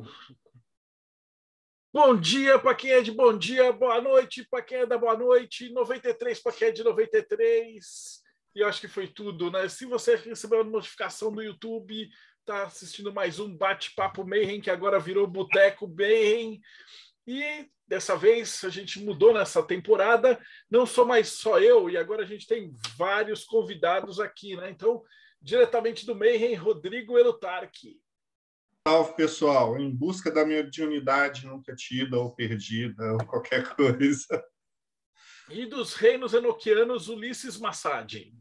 Então, bom dia para quem é de bom dia, boa noite para quem é da boa noite, 93 para quem é de 93. E eu acho que foi tudo, né? Se você recebeu a notificação do YouTube, está assistindo mais um Bate-Papo Mayhem, que agora virou Boteco Mayhem. E dessa vez a gente mudou nessa temporada. Não sou mais só eu, e agora a gente tem vários convidados aqui, né? Então, diretamente do Mayhem, Rodrigo Elutarque. Salve, pessoal. Em busca da mediunidade nunca tida ou perdida, ou qualquer coisa. E dos reinos enoquianos, Ulisses Massad.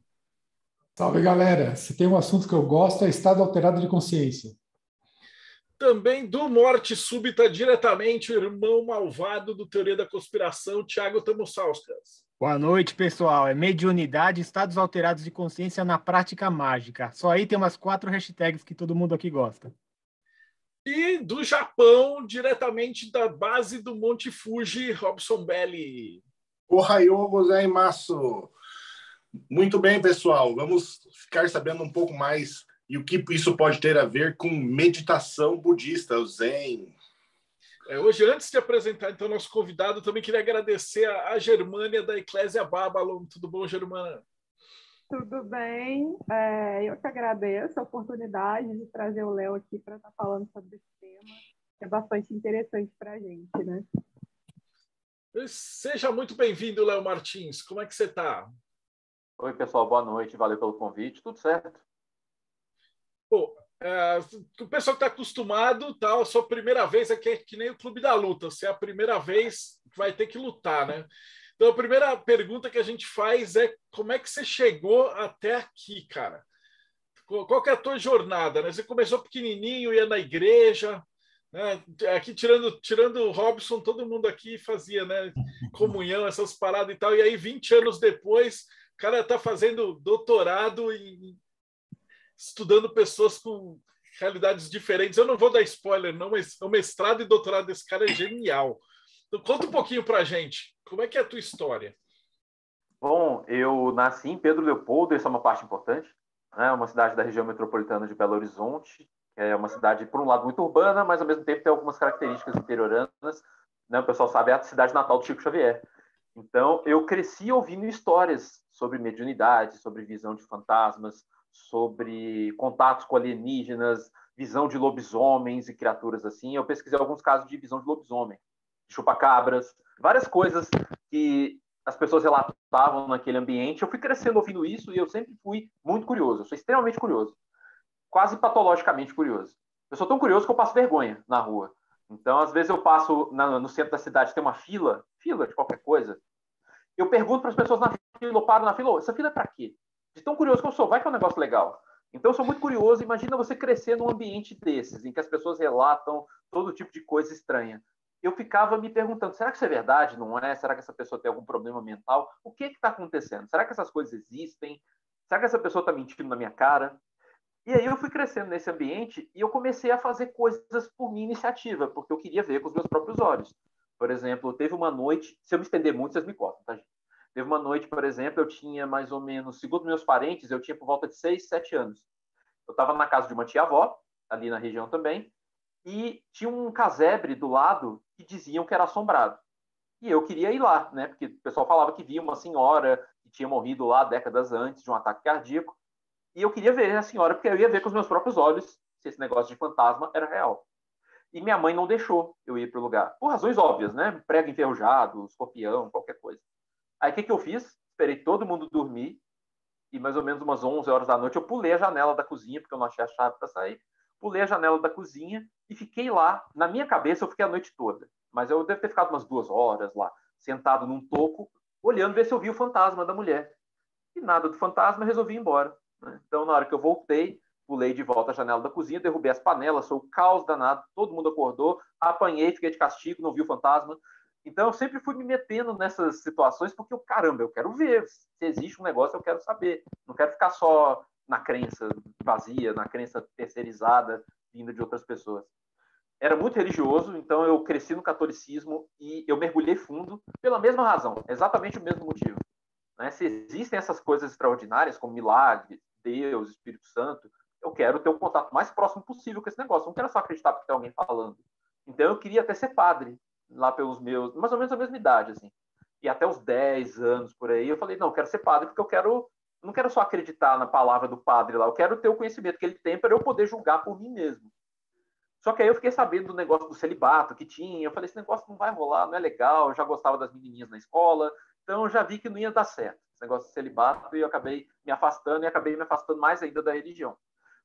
Salve, galera. Se tem um assunto que eu gosto, é estado alterado de consciência. Também do Morte Súbita, diretamente, o irmão malvado do Teoria da Conspiração, Thiago Tamussauskas. Boa noite, pessoal. É mediunidade, estados alterados de consciência na prática mágica. Só aí tem umas 4 hashtags que todo mundo aqui gosta. E do Japão, diretamente da base do Monte Fuji, Robson Belli. Ohayou gozaimasu. Muito bem, pessoal. Vamos ficar sabendo um pouco mais e o que isso pode ter a ver com meditação budista, o Zen. Hoje, antes de apresentar então nosso convidado, também queria agradecer a Germânia da Eclésia Babylon. Tudo bom, Germana? Tudo bem. Eu que agradeço a oportunidade de trazer o Léo aqui para estar falando sobre esse tema, que é bastante interessante para a gente, né? Seja muito bem-vindo, Léo Martins. Como é que você está? Oi, pessoal. Boa noite. Valeu pelo convite. Tudo certo. Pô, o pessoal que está acostumado, tá, a sua primeira vez aqui é que nem o Clube da Luta. Se é a primeira vez, vai ter que lutar, né? Então, a primeira pergunta que a gente faz é como é que você chegou até aqui, cara? Qual que é a tua jornada, né? Você começou pequenininho, ia na igreja, né? Aqui, tirando o Robson, todo mundo aqui fazia, né, comunhão, essas paradas e tal. E aí, 20 anos depois, o cara está fazendo doutorado em estudando pessoas com realidades diferentes. Eu não vou dar spoiler, não, mas o mestrado e doutorado desse cara é genial. Então, conta um pouquinho pra gente. Como é que é a tua história? Bom, eu nasci em Pedro Leopoldo, essa é uma parte importante, né? Uma cidade da região metropolitana de Belo Horizonte, que é uma cidade, por um lado, muito urbana, mas, ao mesmo tempo, tem algumas características interioranas. Né? O pessoal sabe, é a cidade natal do Chico Xavier. Então, eu cresci ouvindo histórias sobre mediunidade, sobre visão de fantasmas, sobre contatos com alienígenas, visão de lobisomens e criaturas assim. Eu pesquisei alguns casos de visão de lobisomem, de chupacabras, várias coisas que as pessoas relatavam naquele ambiente. Eu fui crescendo ouvindo isso e eu sempre fui muito curioso. Eu sou extremamente curioso, quase patologicamente curioso. Eu sou tão curioso que eu passo vergonha na rua. Então, às vezes eu passo no centro da cidade, tem uma fila de qualquer coisa. Eu pergunto para as pessoas na fila, eu paro na fila, essa fila é para quê? De tão curioso que eu sou, vai que é um negócio legal. Então, eu sou muito curioso. Imagina você crescer num ambiente desses, em que as pessoas relatam todo tipo de coisa estranha. Eu ficava me perguntando, será que isso é verdade? Não é? Será que essa pessoa tem algum problema mental? O que está acontecendo? Será que essas coisas existem? Será que essa pessoa está mentindo na minha cara? E aí eu fui crescendo nesse ambiente e eu comecei a fazer coisas por minha iniciativa, porque eu queria ver com os meus próprios olhos. Por exemplo, teve uma noite, se eu me estender muito, vocês me cortam, tá, gente? Teve uma noite, por exemplo, eu tinha mais ou menos, segundo meus parentes, eu tinha por volta de 6, 7 anos. Eu estava na casa de uma tia-avó, ali na região também, e tinha um casebre do lado que diziam que era assombrado. E eu queria ir lá, né? Porque o pessoal falava que via uma senhora que tinha morrido lá décadas antes de um ataque cardíaco. E eu queria ver a senhora, porque eu ia ver com os meus próprios olhos se esse negócio de fantasma era real. E minha mãe não deixou eu ir para o lugar. Por razões óbvias, né? Prego enferrujado, escorpião, qualquer coisa. Aí, o que eu fiz? Esperei todo mundo dormir e, mais ou menos umas 11 horas da noite, eu pulei a janela da cozinha, porque eu não achei a chave para sair. Pulei a janela da cozinha e fiquei lá. Na minha cabeça, eu fiquei a noite toda. Mas eu devo ter ficado umas 2 horas lá, sentado num toco, olhando ver se eu vi o fantasma da mulher. E nada do fantasma, resolvi ir embora. Né? Então, na hora que eu voltei, pulei de volta a janela da cozinha, derrubei as panelas, foi o caos danado, todo mundo acordou, apanhei, fiquei de castigo, não vi o fantasma. Então, eu sempre fui me metendo nessas situações porque, caramba, eu quero ver. Se existe um negócio, eu quero saber. Não quero ficar só na crença vazia, na crença terceirizada, vinda de outras pessoas. Era muito religioso, então eu cresci no catolicismo e eu mergulhei fundo pela mesma razão, exatamente o mesmo motivo. Né? Se existem essas coisas extraordinárias, como milagres, Deus, Espírito Santo, eu quero ter o contato mais próximo possível com esse negócio. Eu não quero só acreditar porque tem alguém falando. Então eu queria até ser padre, lá pelos meus, mais ou menos a mesma idade, assim. E até os 10 anos por aí, eu falei, não, eu quero ser padre porque não quero só acreditar na palavra do padre lá, eu quero ter o conhecimento que ele tem para eu poder julgar por mim mesmo. Só que aí eu fiquei sabendo do negócio do celibato que tinha, eu falei, esse negócio não vai rolar, não é legal, eu já gostava das menininhas na escola, então eu já vi que não ia dar certo, esse negócio de celibato, e eu acabei me afastando, e acabei me afastando mais ainda da religião.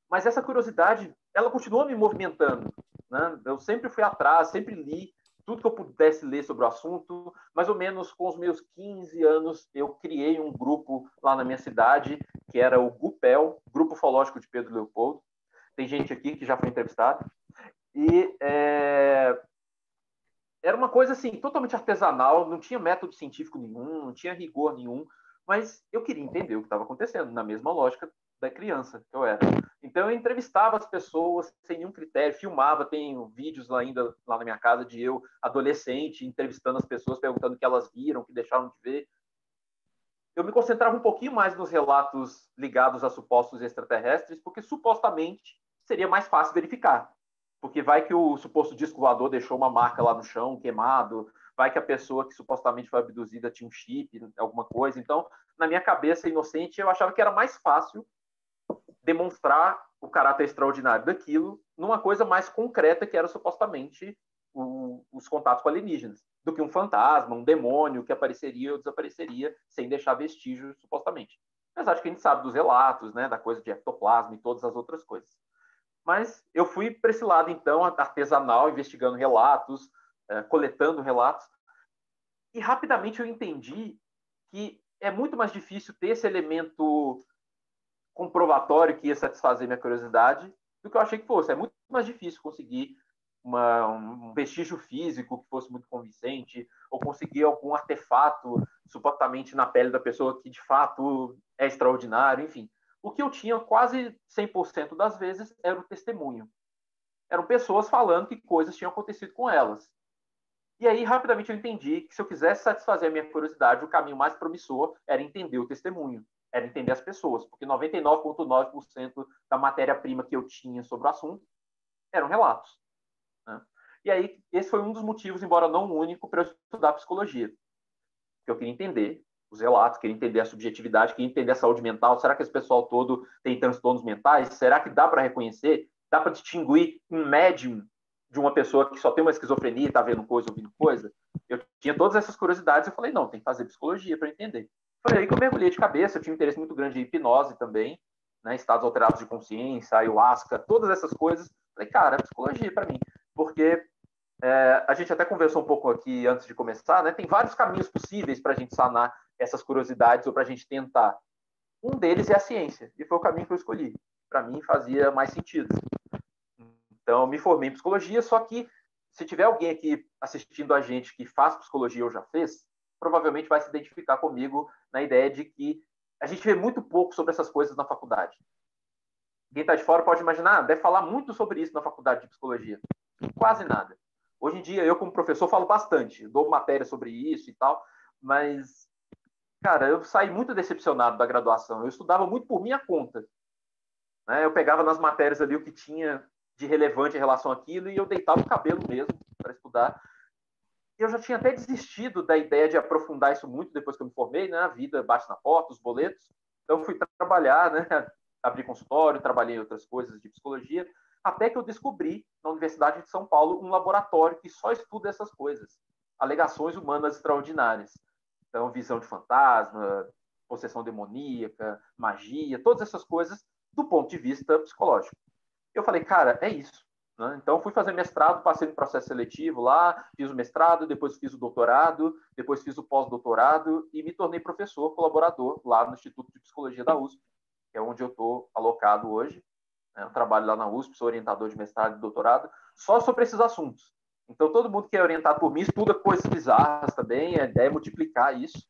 Mas essa curiosidade, ela continua me movimentando, né? Eu sempre fui atrás, sempre li tudo que eu pudesse ler sobre o assunto. Mais ou menos com os meus 15 anos, eu criei um grupo lá na minha cidade, que era o GUPEL, Grupo Ufológico de Pedro Leopoldo. Tem gente aqui que já foi entrevistada. E era uma coisa assim, totalmente artesanal, não tinha método científico nenhum, não tinha rigor nenhum, mas eu queria entender o que estava acontecendo, na mesma lógica da criança que eu era. Então eu entrevistava as pessoas sem nenhum critério, filmava, tenho vídeos ainda lá na minha casa de eu, adolescente, entrevistando as pessoas, perguntando o que elas viram, o que deixaram de ver. Eu me concentrava um pouquinho mais nos relatos ligados a supostos extraterrestres, porque supostamente seria mais fácil verificar. Porque vai que o suposto disco voador deixou uma marca lá no chão, queimado, vai que a pessoa que supostamente foi abduzida tinha um chip, alguma coisa. Então, na minha cabeça inocente, eu achava que era mais fácil demonstrar o caráter extraordinário daquilo numa coisa mais concreta, que era supostamente os contatos com alienígenas, do que um fantasma, um demônio que apareceria ou desapareceria sem deixar vestígios, supostamente. Apesar de que a gente sabe dos relatos, né, da coisa de ectoplasma e todas as outras coisas. Mas eu fui para esse lado, então, artesanal, investigando relatos, coletando relatos, e rapidamente eu entendi que é muito mais difícil ter esse elemento comprovatório que ia satisfazer minha curiosidade do que eu achei que fosse. É muito mais difícil conseguir um vestígio físico que fosse muito convincente, ou conseguir algum artefato supostamente na pele da pessoa que de fato é extraordinário, enfim. O que eu tinha quase 100% das vezes era o testemunho. Eram pessoas falando que coisas tinham acontecido com elas. E aí, rapidamente, eu entendi que se eu quisesse satisfazer a minha curiosidade, o caminho mais promissor era entender o testemunho, era entender as pessoas, porque 99,9% da matéria-prima que eu tinha sobre o assunto eram relatos. Né? E aí, esse foi um dos motivos, embora não o único, para eu estudar psicologia. Porque eu queria entender os relatos, queria entender a subjetividade, queria entender a saúde mental. Será que esse pessoal todo tem transtornos mentais? Será que dá para reconhecer? Dá para distinguir um médium de uma pessoa que só tem uma esquizofrenia e está vendo coisa, ouvindo coisa? Eu tinha todas essas curiosidades. Eu falei, não, tem que fazer psicologia para entender. Foi aí que eu mergulhei de cabeça. Eu tinha um interesse muito grande em hipnose também, né? Estados alterados de consciência, ayahuasca, todas essas coisas. Falei, cara, psicologia para mim. Porque a gente até conversou um pouco aqui antes de começar, né? Tem vários caminhos possíveis para a gente sanar essas curiosidades ou para a gente tentar. Um deles é a ciência, e foi o caminho que eu escolhi. Para mim, fazia mais sentido. Então, eu me formei em psicologia, só que se tiver alguém aqui assistindo a gente que faz psicologia ou já fez, provavelmente vai se identificar comigo na ideia de que a gente vê muito pouco sobre essas coisas na faculdade. Quem está de fora pode imaginar, deve falar muito sobre isso na faculdade de psicologia. Quase nada. Hoje em dia, eu como professor falo bastante, dou matéria sobre isso e tal, mas, cara, eu saí muito decepcionado da graduação. Eu estudava muito por minha conta. Né? Eu pegava nas matérias ali o que tinha de relevante em relação àquilo e eu deitava o cabelo mesmo para estudar. Eu já tinha até desistido da ideia de aprofundar isso muito depois que eu me formei, né? A vida bate na porta, os boletos. Então, eu fui trabalhar, né? Abri consultório, trabalhei em outras coisas de psicologia, até que eu descobri, na Universidade de São Paulo, um laboratório que só estuda essas coisas. Alegações humanas extraordinárias. Então, visão de fantasma, possessão demoníaca, magia, todas essas coisas do ponto de vista psicológico. Eu falei, cara, é isso. Né? Então, fui fazer mestrado, passei no processo seletivo lá, fiz o mestrado, depois fiz o doutorado, depois fiz o pós-doutorado e me tornei professor colaborador lá no Instituto de Psicologia da USP, que é onde eu estou alocado hoje. Eu trabalho lá na USP, sou orientador de mestrado e doutorado, só sobre esses assuntos. Então, todo mundo que é orientado por mim estuda coisas bizarras também, a ideia é multiplicar isso.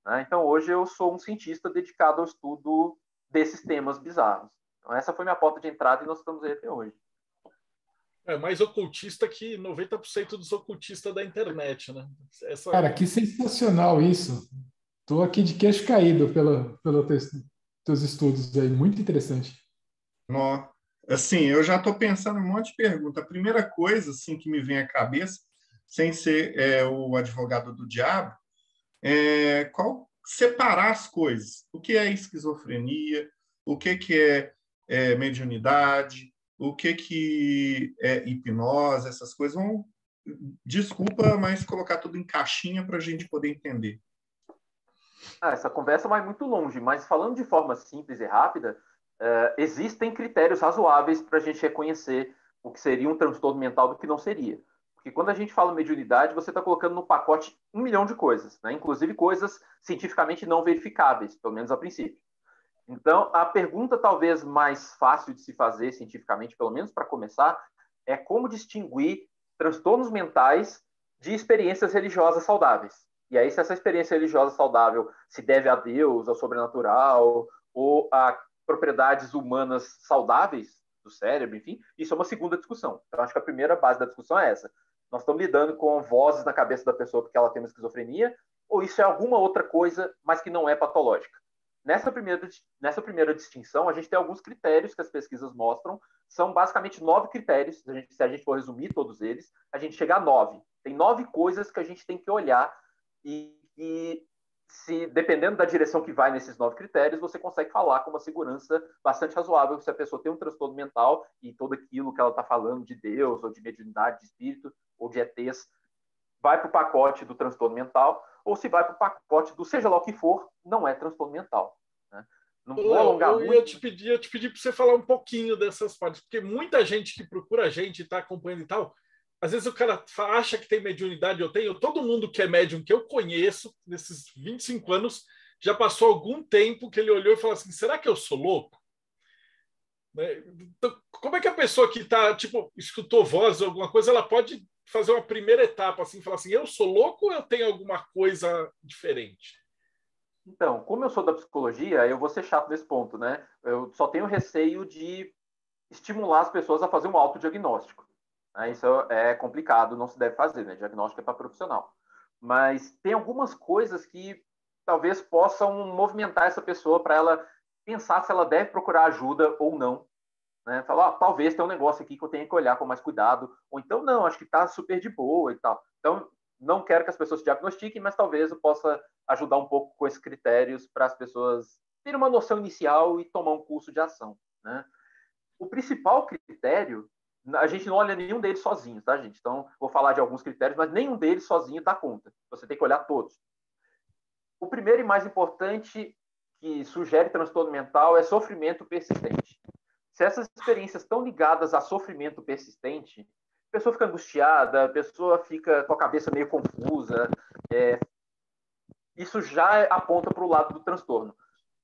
Né? Então, hoje eu sou um cientista dedicado ao estudo desses temas bizarros. Então, essa foi minha porta de entrada e nós estamos aí até hoje. É mais ocultista que 90% dos ocultistas da internet, né? Cara, que sensacional isso. Estou aqui de queixo caído pelos teus estudos aí, muito interessante. Assim, eu já estou pensando em um monte de perguntas. A primeira coisa assim, que me vem à cabeça, sem ser o advogado do diabo, separar as coisas. O que é esquizofrenia? O que é mediunidade? O que é hipnose? Essas coisas vão... Desculpa, mas colocar tudo em caixinha para a gente poder entender. Essa conversa vai muito longe, mas falando de forma simples e rápida, existem critérios razoáveis para a gente reconhecer o que seria um transtorno mental do que não seria. Porque quando a gente fala mediunidade, você está colocando no pacote 1 milhão de coisas, né? Inclusive coisas cientificamente não verificáveis, pelo menos a princípio. Então, a pergunta talvez mais fácil de se fazer cientificamente, pelo menos para começar, é como distinguir transtornos mentais de experiências religiosas saudáveis. E aí, se essa experiência religiosa saudável se deve a Deus, ao sobrenatural, ou a propriedades humanas saudáveis do cérebro, enfim, isso é uma segunda discussão. Então, acho que a primeira base da discussão é essa. Nós estamos lidando com vozes na cabeça da pessoa porque ela tem uma esquizofrenia, ou isso é alguma outra coisa, mas que não é patológica. Nessa primeira distinção, a gente tem alguns critérios que as pesquisas mostram, são basicamente 9 critérios, se a gente for resumir todos eles, a gente chega a 9. Tem 9 coisas que a gente tem que olhar e se, dependendo da direção que vai nesses 9 critérios, você consegue falar com uma segurança bastante razoável se a pessoa tem um transtorno mental e tudo aquilo que ela está falando de Deus, ou de mediunidade, de espírito, ou de ETs, vai para o pacote do transtorno mental, ou se vai para o pacote do seja lá o que for, não é transtorno mental. Né? Não vou alongar muito. Eu ia te pedir para você falar um pouquinho dessas partes, porque muita gente que procura a gente, está acompanhando e tal, às vezes o cara acha que tem mediunidade, todo mundo que é médium que eu conheço, nesses 25 anos, já passou algum tempo que ele olhou e falou assim, será que eu sou louco? Né? Então, como é que a pessoa que escutou voz ou alguma coisa, ela pode fazer uma primeira etapa, assim, falar assim, eu sou louco ou eu tenho alguma coisa diferente? Então, como eu sou da psicologia, eu vou ser chato nesse ponto, né? Eu só tenho receio de estimular as pessoas a fazer um autodiagnóstico. Isso é complicado, não se deve fazer, né? Diagnóstico é para profissional. Mas tem algumas coisas que talvez possam movimentar essa pessoa para ela pensar se ela deve procurar ajuda ou não. Né? Falar, talvez tenha um negócio aqui que eu tenha que olhar com mais cuidado, ou então não, acho que está super de boa e tal. Então, não quero que as pessoas se diagnostiquem, mas talvez eu possa ajudar um pouco com esses critérios para as pessoas terem uma noção inicial e tomar um curso de ação. Né? O principal critério, a gente não olha nenhum deles sozinho, tá, gente? Então, vou falar de alguns critérios, mas nenhum deles sozinho dá conta. Você tem que olhar todos. O primeiro e mais importante que sugere transtorno mental é sofrimento persistente. Se essas experiências estão ligadas a sofrimento persistente, a pessoa fica angustiada, a pessoa fica com a cabeça meio confusa, isso já aponta para o lado do transtorno.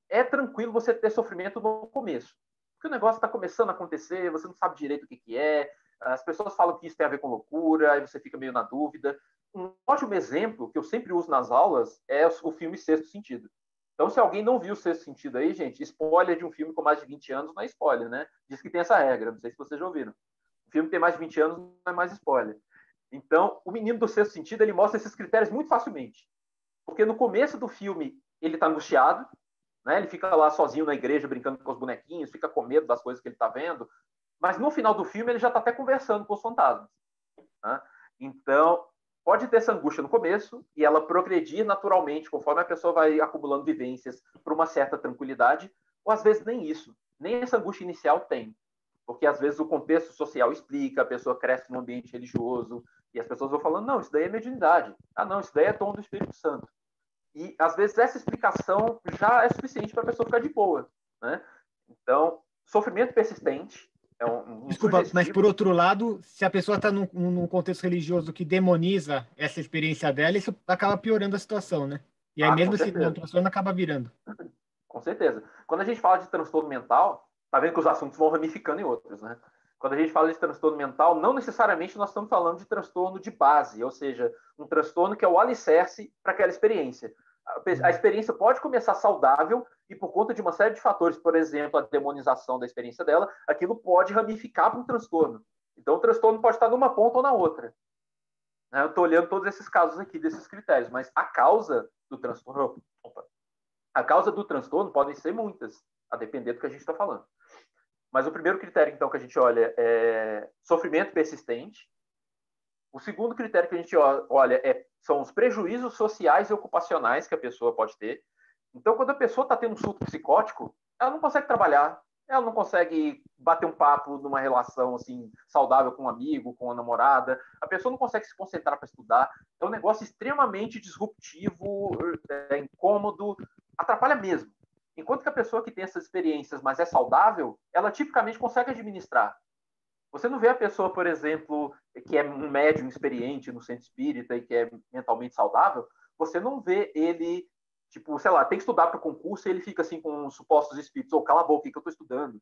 É tranquilo você ter sofrimento no começo, porque o negócio está começando a acontecer, você não sabe direito o que é, as pessoas falam que isso tem a ver com loucura, aí você fica meio na dúvida. Um ótimo exemplo que eu sempre uso nas aulas é o filme Sexto Sentido. Então, se alguém não viu o Sexto Sentido aí, gente, spoiler de um filme com mais de 20 anos não é spoiler, né? Diz que tem essa regra, não sei se vocês já ouviram. O filme tem mais de 20 anos não é mais spoiler. Então, o menino do Sexto Sentido, ele mostra esses critérios muito facilmente. Porque no começo do filme, ele está angustiado, né? Ele fica lá sozinho na igreja, brincando com os bonequinhos, fica com medo das coisas que ele está vendo. Mas no final do filme, ele já está até conversando com os fantasmas. Né? Então, pode ter essa angústia no começo e ela progredir naturalmente conforme a pessoa vai acumulando vivências para uma certa tranquilidade, ou às vezes nem isso, nem essa angústia inicial tem, porque às vezes o contexto social explica, a pessoa cresce num ambiente religioso e as pessoas vão falando, não, isso daí é mediunidade, não, isso daí é dom do Espírito Santo. E às vezes essa explicação já é suficiente para a pessoa ficar de boa, né? Então, sofrimento persistente, Desculpa, mas por outro lado, se a pessoa está num contexto religioso que demoniza essa experiência dela, isso acaba piorando a situação, né? E aí mesmo se não transtorno, acaba virando. Com certeza. Quando a gente fala de transtorno mental, tá vendo que os assuntos vão ramificando em outros, né? Quando a gente fala de transtorno mental, não necessariamente nós estamos falando de transtorno de base, ou seja, um transtorno que é o alicerce para aquela experiência. A experiência pode começar saudável e por conta de uma série de fatores, por exemplo, a demonização da experiência dela, aquilo pode ramificar para um transtorno. Então, o transtorno pode estar numa ponta ou na outra. Eu estou olhando todos esses casos aqui, desses critérios, mas a causa do transtorno podem ser muitas, a depender do que a gente está falando. Mas o primeiro critério, então, que a gente olha é sofrimento persistente. O segundo critério que a gente olha são os prejuízos sociais e ocupacionais que a pessoa pode ter. Então, quando a pessoa está tendo um surto psicótico, ela não consegue trabalhar, ela não consegue bater um papo numa relação assim saudável com um amigo, com uma namorada, a pessoa não consegue se concentrar para estudar. É um negócio extremamente disruptivo, incômodo, atrapalha mesmo. Enquanto que a pessoa que tem essas experiências, mas é saudável, ela tipicamente consegue administrar. Você não vê a pessoa, por exemplo, que é um médium experiente no centro espírita e que é mentalmente saudável, você não vê ele, tipo, sei lá, tem que estudar para o concurso e ele fica assim com os supostos espíritos, cala a boca, o que eu estou estudando?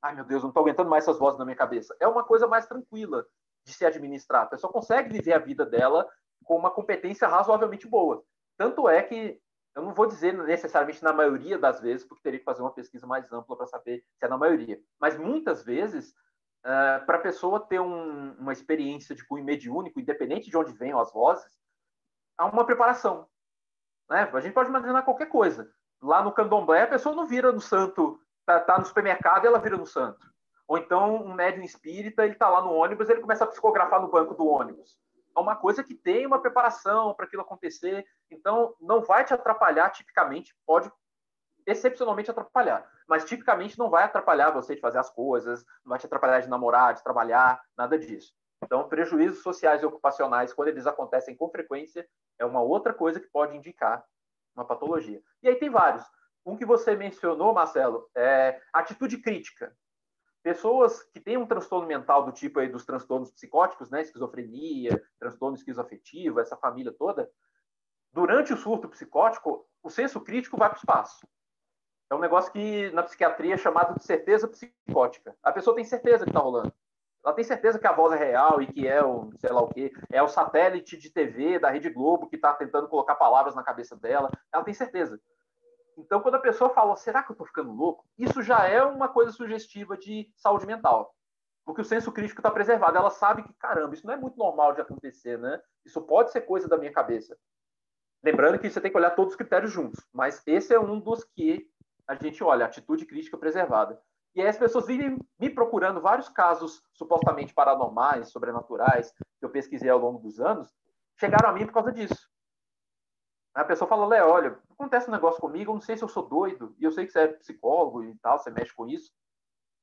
Ai, meu Deus, não estou aguentando mais essas vozes na minha cabeça. É uma coisa mais tranquila de se administrar. A pessoa consegue viver a vida dela com uma competência razoavelmente boa. Tanto é que, eu não vou dizer necessariamente na maioria das vezes, porque teria que fazer uma pesquisa mais ampla para saber se é na maioria, mas muitas vezes, para a pessoa ter uma experiência de cunho mediúnico, independente de onde venham as vozes, há uma preparação. Né? A gente pode imaginar qualquer coisa. Lá no candomblé, a pessoa não vira no santo, tá no supermercado e ela vira no santo. Ou então, um médium espírita, ele está lá no ônibus, ele começa a psicografar no banco do ônibus. É uma coisa que tem uma preparação para aquilo acontecer, então não vai te atrapalhar tipicamente, pode excepcionalmente atrapalhar, mas tipicamente não vai atrapalhar você de fazer as coisas, não vai te atrapalhar de namorar, de trabalhar, nada disso. Então, prejuízos sociais e ocupacionais, quando eles acontecem com frequência, é uma outra coisa que pode indicar uma patologia. E aí tem vários. Um que você mencionou, Marcelo, é atitude crítica. Pessoas que têm um transtorno mental do tipo aí dos transtornos psicóticos, né, esquizofrenia, transtorno esquizoafetivo, essa família toda, durante o surto psicótico, o senso crítico vai para o espaço. É um negócio que na psiquiatria é chamado de certeza psicótica. A pessoa tem certeza que está rolando. Ela tem certeza que a voz é real e que é o, sei lá o quê, é o satélite de TV da Rede Globo que está tentando colocar palavras na cabeça dela. Ela tem certeza. Então, quando a pessoa fala, será que eu estou ficando louco? Isso já é uma coisa sugestiva de saúde mental. Porque o senso crítico está preservado. Ela sabe que, caramba, isso não é muito normal de acontecer, né? Isso pode ser coisa da minha cabeça. Lembrando que você tem que olhar todos os critérios juntos. Mas esse é um dos que a gente olha, atitude crítica preservada. E aí as pessoas vivem me procurando vários casos supostamente paranormais, sobrenaturais, que eu pesquisei ao longo dos anos, chegaram a mim por causa disso. A pessoa fala, Léo, olha, acontece um negócio comigo, eu não sei se eu sou doido, e eu sei que você é psicólogo e tal, você mexe com isso.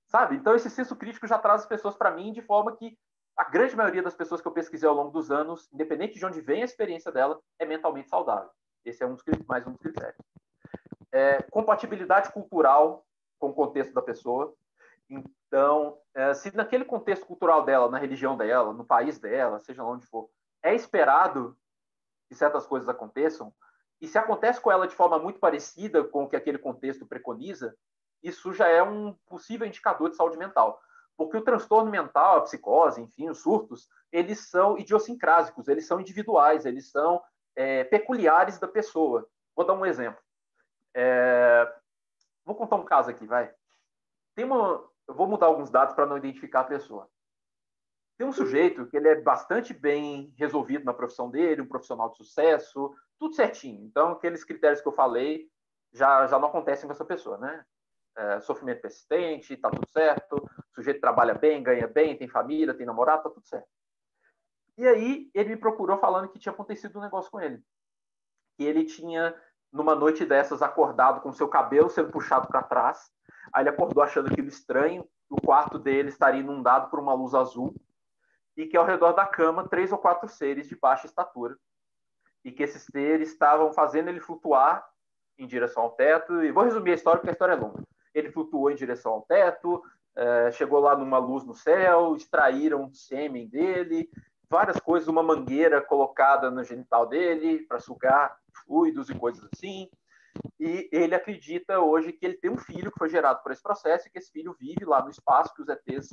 Sabe? Então esse senso crítico já traz as pessoas para mim de forma que a grande maioria das pessoas que eu pesquisei ao longo dos anos, independente de onde vem a experiência dela, é mentalmente saudável. Esse é mais um dos critérios. Compatibilidade cultural com o contexto da pessoa. Então, se naquele contexto cultural dela, na religião dela, no país dela, seja lá onde for, é esperado que certas coisas aconteçam, e se acontece com ela de forma muito parecida com o que aquele contexto preconiza, isso já é um possível indicador de saúde mental. Porque o transtorno mental, a psicose, enfim, os surtos, eles são idiosincrásicos, eles são individuais, eles são peculiares da pessoa. Vou dar um exemplo. Vou contar um caso aqui, vai. Eu vou mudar alguns dados para não identificar a pessoa. Tem um sujeito que ele é bastante bem resolvido na profissão dele, um profissional de sucesso, tudo certinho. Então, aqueles critérios que eu falei já não acontecem com essa pessoa, né? Sofrimento persistente, tá tudo certo, o sujeito trabalha bem, ganha bem, tem família, tem namorado, tá tudo certo. E aí, ele me procurou falando que tinha acontecido um negócio com ele. Que ele tinha, numa noite dessas, acordado com o seu cabelo sendo puxado para trás. Aí ele acordou achando aquilo estranho, o quarto dele estaria inundado por uma luz azul, e que ao redor da cama, 3 ou 4 seres de baixa estatura, e que esses seres estavam fazendo ele flutuar em direção ao teto, e vou resumir a história porque a história é longa. Ele flutuou em direção ao teto, chegou lá numa luz no céu, extraíram sêmen dele, várias coisas, uma mangueira colocada no genital dele para sugar fluidos e coisas assim, e ele acredita hoje que ele tem um filho que foi gerado por esse processo e que esse filho vive lá no espaço, que os ETs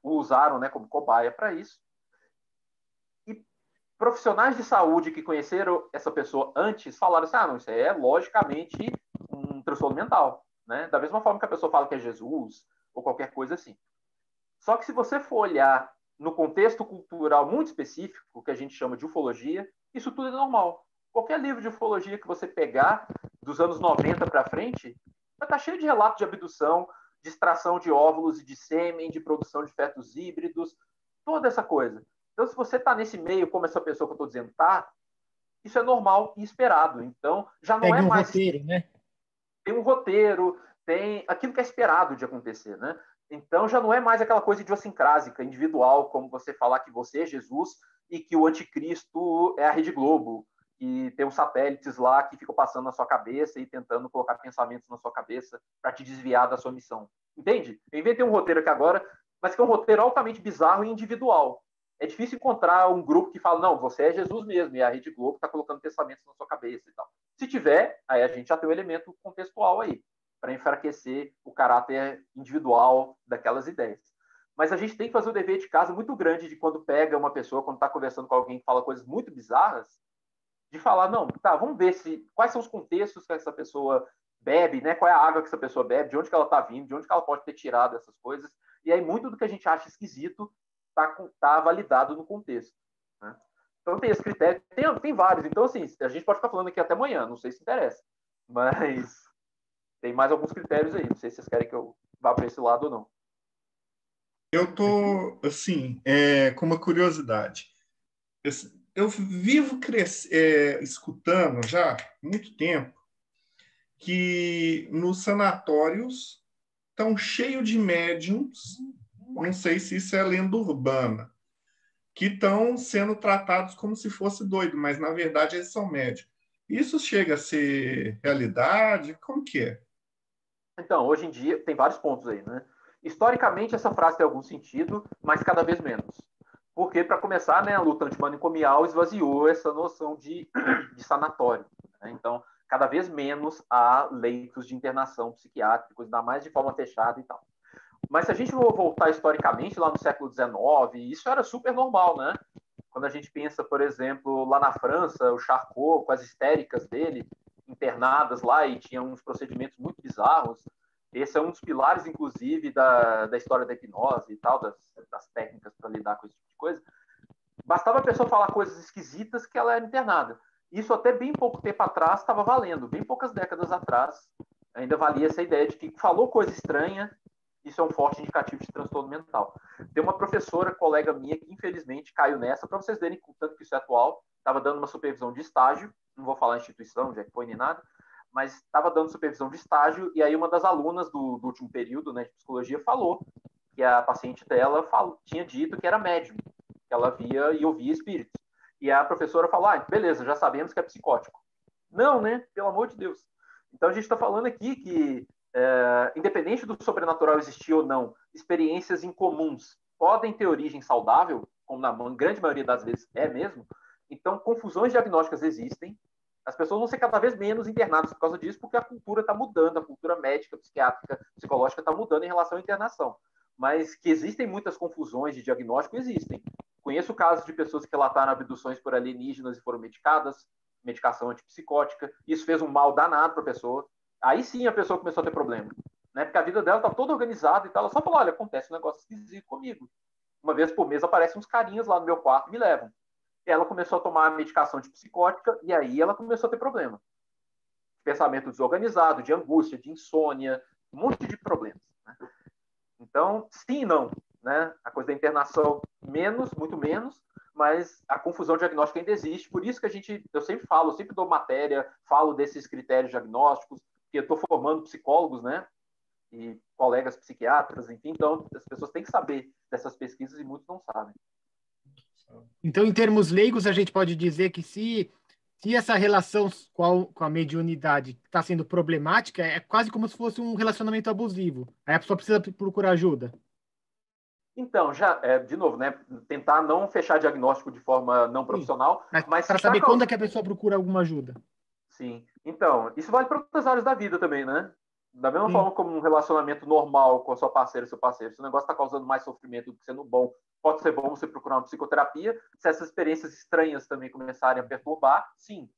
o usaram, né, como cobaia para isso. E profissionais de saúde que conheceram essa pessoa antes falaram assim, não, isso é logicamente um transtorno mental, né? Da mesma forma que a pessoa fala que é Jesus ou qualquer coisa assim. Só que se você for olhar no contexto cultural muito específico, que a gente chama de ufologia, isso tudo é normal. Qualquer livro de ufologia que você pegar dos anos 90 para frente, vai estar cheio de relatos de abdução, de extração de óvulos e de sêmen, de produção de fetos híbridos, toda essa coisa. Então, se você está nesse meio, como essa pessoa que eu estou dizendo está, isso é normal e esperado. Então, já não é mais... roteiro, né? Tem um roteiro, tem aquilo que é esperado de acontecer, né? Então, já não é mais aquela coisa idiosincrásica, individual, como você falar que você é Jesus e que o anticristo é a Rede Globo, e tem uns satélites lá que ficam passando na sua cabeça e tentando colocar pensamentos na sua cabeça para te desviar da sua missão. Entende? Eu inventei um roteiro aqui agora, mas que é um roteiro altamente bizarro e individual. É difícil encontrar um grupo que fala, não, você é Jesus mesmo, e a Rede Globo está colocando pensamentos na sua cabeça e tal. Se tiver, aí a gente já tem um elemento contextual aí, para enfraquecer o caráter individual daquelas ideias. Mas a gente tem que fazer o dever de casa muito grande de quando pega uma pessoa, quando está conversando com alguém que fala coisas muito bizarras, de falar, não, tá, vamos ver quais são os contextos que essa pessoa bebe, né? Qual é a água que essa pessoa bebe, de onde que ela está vindo, de onde que ela pode ter tirado essas coisas. E aí muito do que a gente acha esquisito tá validado no contexto, né? Então tem esse critério, tem vários. Então, assim, a gente pode ficar falando aqui até amanhã, não sei se interessa, mas tem mais alguns critérios aí. Não sei se vocês querem que eu vá para esse lado ou não. Eu tô, assim, com uma curiosidade. Eu vivo escutando já há muito tempo que nos sanatórios estão cheios de médiums, não sei se isso é lenda urbana, que estão sendo tratados como se fosse doido, mas na verdade eles são médicos. Isso chega a ser realidade? Como que é? Então, hoje em dia, tem vários pontos aí, né? Historicamente, essa frase tem algum sentido, mas cada vez menos. Porque, para começar, né, a luta antimanicomial esvaziou essa noção de sanatório, né? Então, cada vez menos há leitos de internação psiquiátricos, ainda mais de forma fechada e tal. Mas se a gente voltar historicamente, lá no século XIX, isso era super normal, né? Quando a gente pensa, por exemplo, lá na França, o Charcot, com as histéricas dele, internadas lá e tinha uns procedimentos muito bizarros. Esse é um dos pilares, inclusive, da história da hipnose e tal, das técnicas para lidar com esse tipo de coisa. Bastava a pessoa falar coisas esquisitas que ela era internada. Isso até bem pouco tempo atrás estava valendo, bem poucas décadas atrás ainda valia essa ideia de que falou coisa estranha, isso é um forte indicativo de transtorno mental. Tem uma professora, colega minha, que infelizmente caiu nessa, para vocês verem o tanto que isso é atual, estava dando uma supervisão de estágio, não vou falar instituição, já que foi nem nada, mas estava dando supervisão de estágio, e aí uma das alunas do último período, né, de psicologia falou que a paciente dela tinha dito que era médium, que ela via e ouvia espíritos. E a professora falou, beleza, já sabemos que é psicótico. Não, né? Pelo amor de Deus. Então a gente está falando aqui que, independente do sobrenatural existir ou não, experiências incomuns podem ter origem saudável, como na grande maioria das vezes é mesmo. Então, confusões diagnósticas existem. As pessoas vão ser cada vez menos internadas por causa disso, porque a cultura está mudando, a cultura médica, psiquiátrica, psicológica está mudando em relação à internação. Mas que existem muitas confusões de diagnóstico, existem. Conheço casos de pessoas que relataram abduções por alienígenas e foram medicadas, medicação antipsicótica. Isso fez um mal danado para a pessoa. Aí sim a pessoa começou a ter problema, né? Porque a vida dela estava toda organizada e tal. Ela só falou, olha, acontece um negócio esquisito comigo. Uma vez por mês aparecem uns carinhas lá no meu quarto e me levam. Ela começou a tomar medicação antipsicótica e aí ela começou a ter problema. Pensamento desorganizado, de angústia, de insônia, um monte de problemas, né? Então, sim e não, né? A coisa da internação, menos, muito menos, mas a confusão diagnóstica ainda existe. Por isso que eu sempre falo, eu sempre dou matéria, falo desses critérios diagnósticos, porque eu estou formando psicólogos, né? E colegas psiquiatras, enfim. Então, as pessoas têm que saber dessas pesquisas e muitos não sabem. Então, em termos leigos, a gente pode dizer que se essa relação com a mediunidade está sendo problemática, é quase como se fosse um relacionamento abusivo. Aí a pessoa precisa procurar ajuda. Então, de novo, né? Tentar não fechar diagnóstico de forma não profissional. Mas para saber quando é que a pessoa procura alguma ajuda. Sim. Então, isso vale para outras áreas da vida também, né? Da mesma forma como um relacionamento normal com a sua parceira, seu parceiro, se o negócio está causando mais sofrimento do que sendo bom, pode ser bom você procurar uma psicoterapia. Se essas experiências estranhas também começarem a perturbar, sim.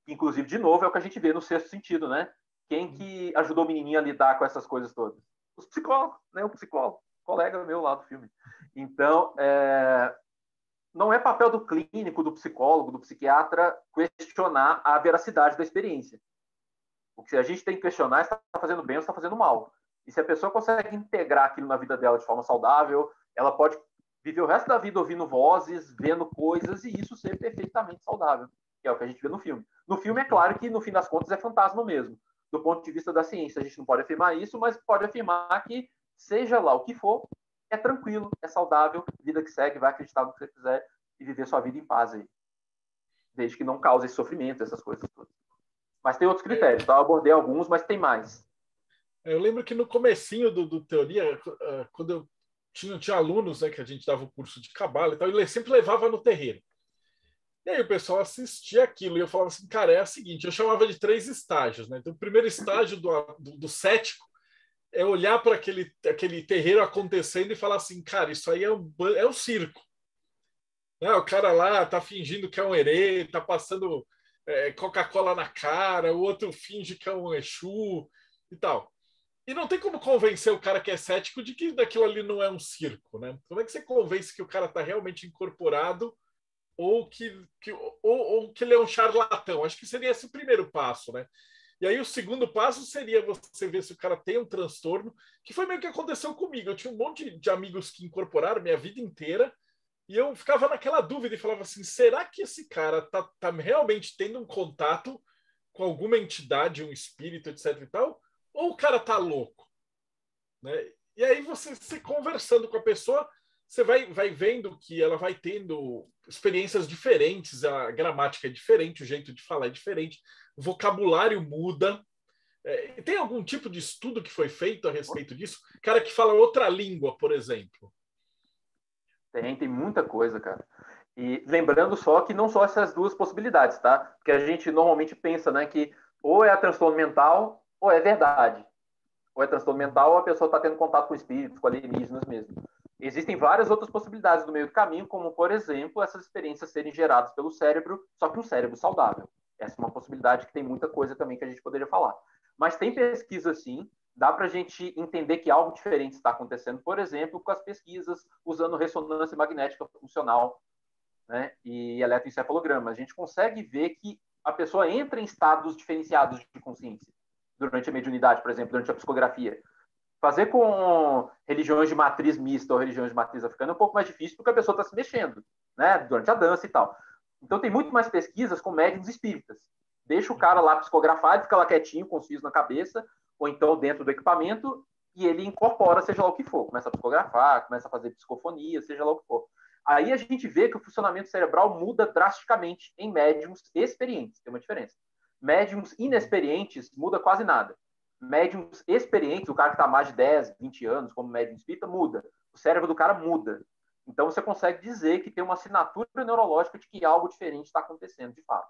Inclusive, de novo, é o que a gente vê no Sexto Sentido, né? Quem que ajudou o menininho a lidar com essas coisas todas? Os psicólogos, né? O psicólogo, colega meu lá do filme. Então, não é papel do clínico, do psicólogo, do psiquiatra questionar a veracidade da experiência. O que a gente tem que questionar é se está fazendo bem ou se está fazendo mal. E se a pessoa consegue integrar aquilo na vida dela de forma saudável, ela pode viver o resto da vida ouvindo vozes, vendo coisas, e isso ser perfeitamente saudável, que é o que a gente vê no filme. No filme, é claro que, no fim das contas, é fantasma mesmo. Do ponto de vista da ciência, a gente não pode afirmar isso, mas pode afirmar que, seja lá o que for, é tranquilo, é saudável, vida que segue, vai acreditar no que você quiser e viver sua vida em paz aí. Desde que não cause esse sofrimento, essas coisas todas. Mas tem outros critérios, tá? Eu abordei alguns, mas tem mais. Eu lembro que no comecinho do Teoria, quando eu tinha alunos, né, que a gente dava o curso de cabala e tal, ele sempre levava no terreiro. E aí o pessoal assistia aquilo e eu falava assim, cara, é o seguinte, eu chamava de 3 estágios, né? Então o primeiro estágio do cético é olhar para aquele terreiro acontecendo e falar assim, cara, isso aí é um circo. Né? O cara lá tá fingindo que é um herê, tá passando Coca-Cola na cara, o outro finge que é um Exu e tal. E não tem como convencer o cara que é cético de que daquilo ali não é um circo, né? Como é que você convence que o cara está realmente incorporado ou que ele é um charlatão? Acho que seria esse o primeiro passo, né? E aí o segundo passo seria você ver se o cara tem um transtorno, que foi meio que aconteceu comigo. Eu tinha um monte de amigos que incorporaram minha vida inteira e eu ficava naquela dúvida e falava assim, será que esse cara tá realmente tendo um contato com alguma entidade, um espírito, etc e tal? Ou o cara tá louco, né? E aí você conversando com a pessoa, você vai vendo que ela vai tendo experiências diferentes, a gramática é diferente, o jeito de falar é diferente, o vocabulário muda. Tem algum tipo de estudo que foi feito a respeito disso? Cara que fala outra língua, por exemplo. Tem muita coisa, cara. E lembrando só que não só essas duas possibilidades, tá? Porque a gente normalmente pensa, né, que ou é transtorno mental ou é verdade. Ou é transtorno mental ou a pessoa está tendo contato com espíritos, com alienígenas mesmo. Existem várias outras possibilidades no meio do caminho, como, por exemplo, essas experiências serem geradas pelo cérebro, só que um cérebro saudável. Essa é uma possibilidade que tem muita coisa também que a gente poderia falar. Mas tem pesquisa, sim, dá para a gente entender que algo diferente está acontecendo, por exemplo, com as pesquisas usando ressonância magnética funcional, né, e eletroencefalograma. A gente consegue ver que a pessoa entra em estados diferenciados de consciência durante a mediunidade, por exemplo, durante a psicografia. Fazer com religiões de matriz mista ou religiões de matriz africana é um pouco mais difícil porque a pessoa está se mexendo, né, durante a dança e tal. Então tem muito mais pesquisas com médiuns espíritas. Deixa o cara lá psicografar, ele fica lá quietinho, com os fios na cabeça, ou então dentro do equipamento, e ele incorpora, seja lá o que for. Começa a psicografar, começa a fazer psicofonia, seja lá o que for. Aí a gente vê que o funcionamento cerebral muda drasticamente em médiums experientes. Tem uma diferença. Médiums inexperientes muda quase nada. Médiums experientes, o cara que está há mais de 10, 20 anos como médium espírita, muda. O cérebro do cara muda. Então você consegue dizer que tem uma assinatura neurológica de que algo diferente está acontecendo de fato.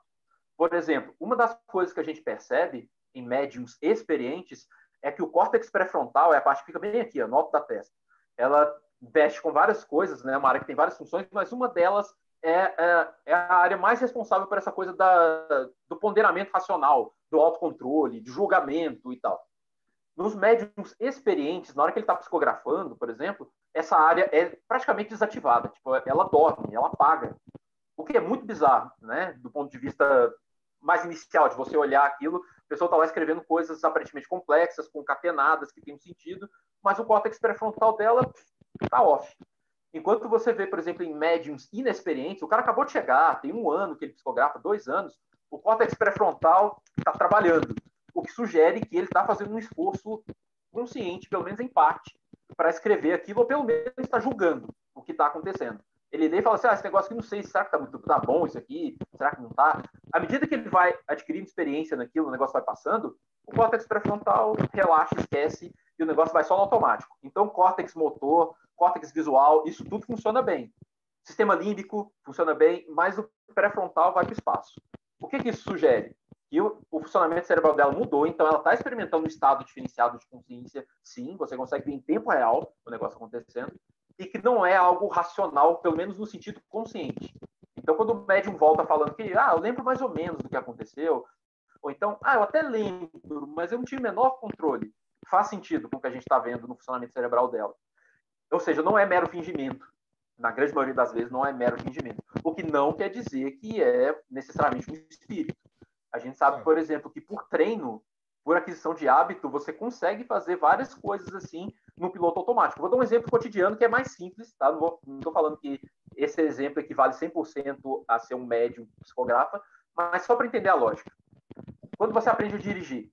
Por exemplo, uma das coisas que a gente percebe em médiums experientes é que o córtex pré-frontal, é a parte que fica bem aqui, a nota da testa, ela veste com várias coisas, né? Uma área que tem várias funções, mas uma delas é a área mais responsável por essa coisa do ponderamento racional, do autocontrole, do julgamento e tal. Nos médiums experientes, na hora que ele está psicografando, por exemplo, essa área é praticamente desativada. Tipo, ela dorme, ela apaga. O que é muito bizarro, né? Do ponto de vista mais inicial, de você olhar aquilo, a pessoa está lá escrevendo coisas aparentemente complexas, concatenadas, que tem um sentido, mas o córtex pré-frontal dela está off. Enquanto você vê, por exemplo, em médiums inexperientes, o cara acabou de chegar, tem 1 ano que ele psicografa, 2 anos, o córtex pré-frontal está trabalhando, o que sugere que ele está fazendo um esforço consciente, pelo menos em parte, para escrever aquilo, ou pelo menos está julgando o que está acontecendo. Ele lê e fala assim, esse negócio aqui não sei, será que tá bom isso aqui? Será que não tá? À medida que ele vai adquirindo experiência naquilo, o negócio vai passando, o córtex pré-frontal relaxa, esquece, e o negócio vai só no automático. Então, córtex motor, córtex visual, isso tudo funciona bem. Sistema límbico funciona bem, mas o pré-frontal vai para o espaço. O que isso sugere? Que o funcionamento cerebral dela mudou, então ela está experimentando um estado diferenciado de consciência, sim, você consegue ver em tempo real o negócio acontecendo, e que não é algo racional, pelo menos no sentido consciente. Então, quando o médium volta falando que, eu lembro mais ou menos do que aconteceu, ou então, eu até lembro, mas eu não tive o menor controle, faz sentido com o que a gente está vendo no funcionamento cerebral dela. Ou seja, não é mero fingimento. Na grande maioria das vezes, não é mero fingimento. O que não quer dizer que é necessariamente um espírito. A gente sabe, por exemplo, que por treino, por aquisição de hábito, você consegue fazer várias coisas assim no piloto automático. Vou dar um exemplo cotidiano que é mais simples, tá? Não estou falando que esse exemplo equivale 100% a ser um médium psicografa, mas só para entender a lógica. Quando você aprende a dirigir,